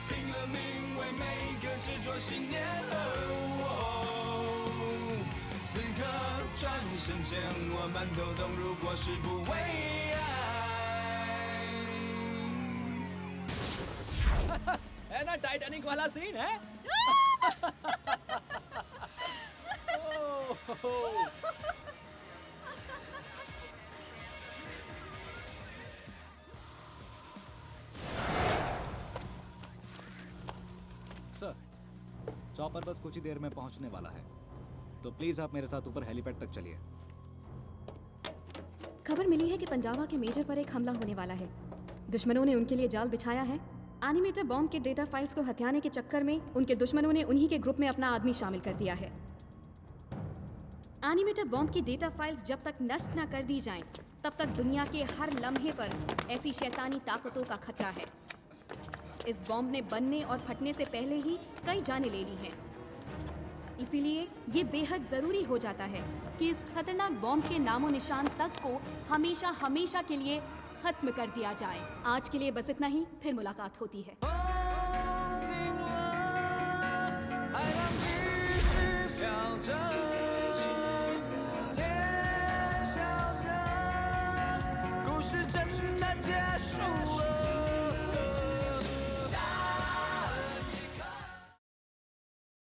拼了命为每一个执着信念而活。此刻转身前，我们都懂，如果是不为爱。है ना टाइटैनिक वाला सीन है? सर, चॉपर बस कुछ ही देर में पहुंचने वाला है, तो प्लीज आप मेरे साथ ऊपर हेलीपैड तक चलिए। खबर मिली है कि पंजाबा के मेजर पर एक हमला होने वाला है। दुश्मनों ने उनके लिए जाल बिछाया है। एनिमेटर बॉम्ब के डेटा फाइल्स को हथियाने के चक्कर में उनके दुश्मनों ने उन्हीं के ग्रुप में अपना आदमी शामिल कर दिया है। एनिमेटर बॉम्ब की डेटा फाइल्स जब तक नष्ट न कर दी जाएं, तब तक दुनिया के हर लम्हे पर ऐसी शैतानी ताकतों का खतरा है। इस बॉम्ब ने बनने और फटने से पहले ही कई जानें ले ली हैं। इसीलिए ये बेहद जरूरी हो जाता है कि इस खतरनाक बॉम्ब के नामो निशान तक को हमेशा हमेशा के लिए खत्म कर दिया जाए। आज के लिए बस इतना ही, फिर मुलाकात होती है।海浪继续飘着，天晓得，故事真的结束了。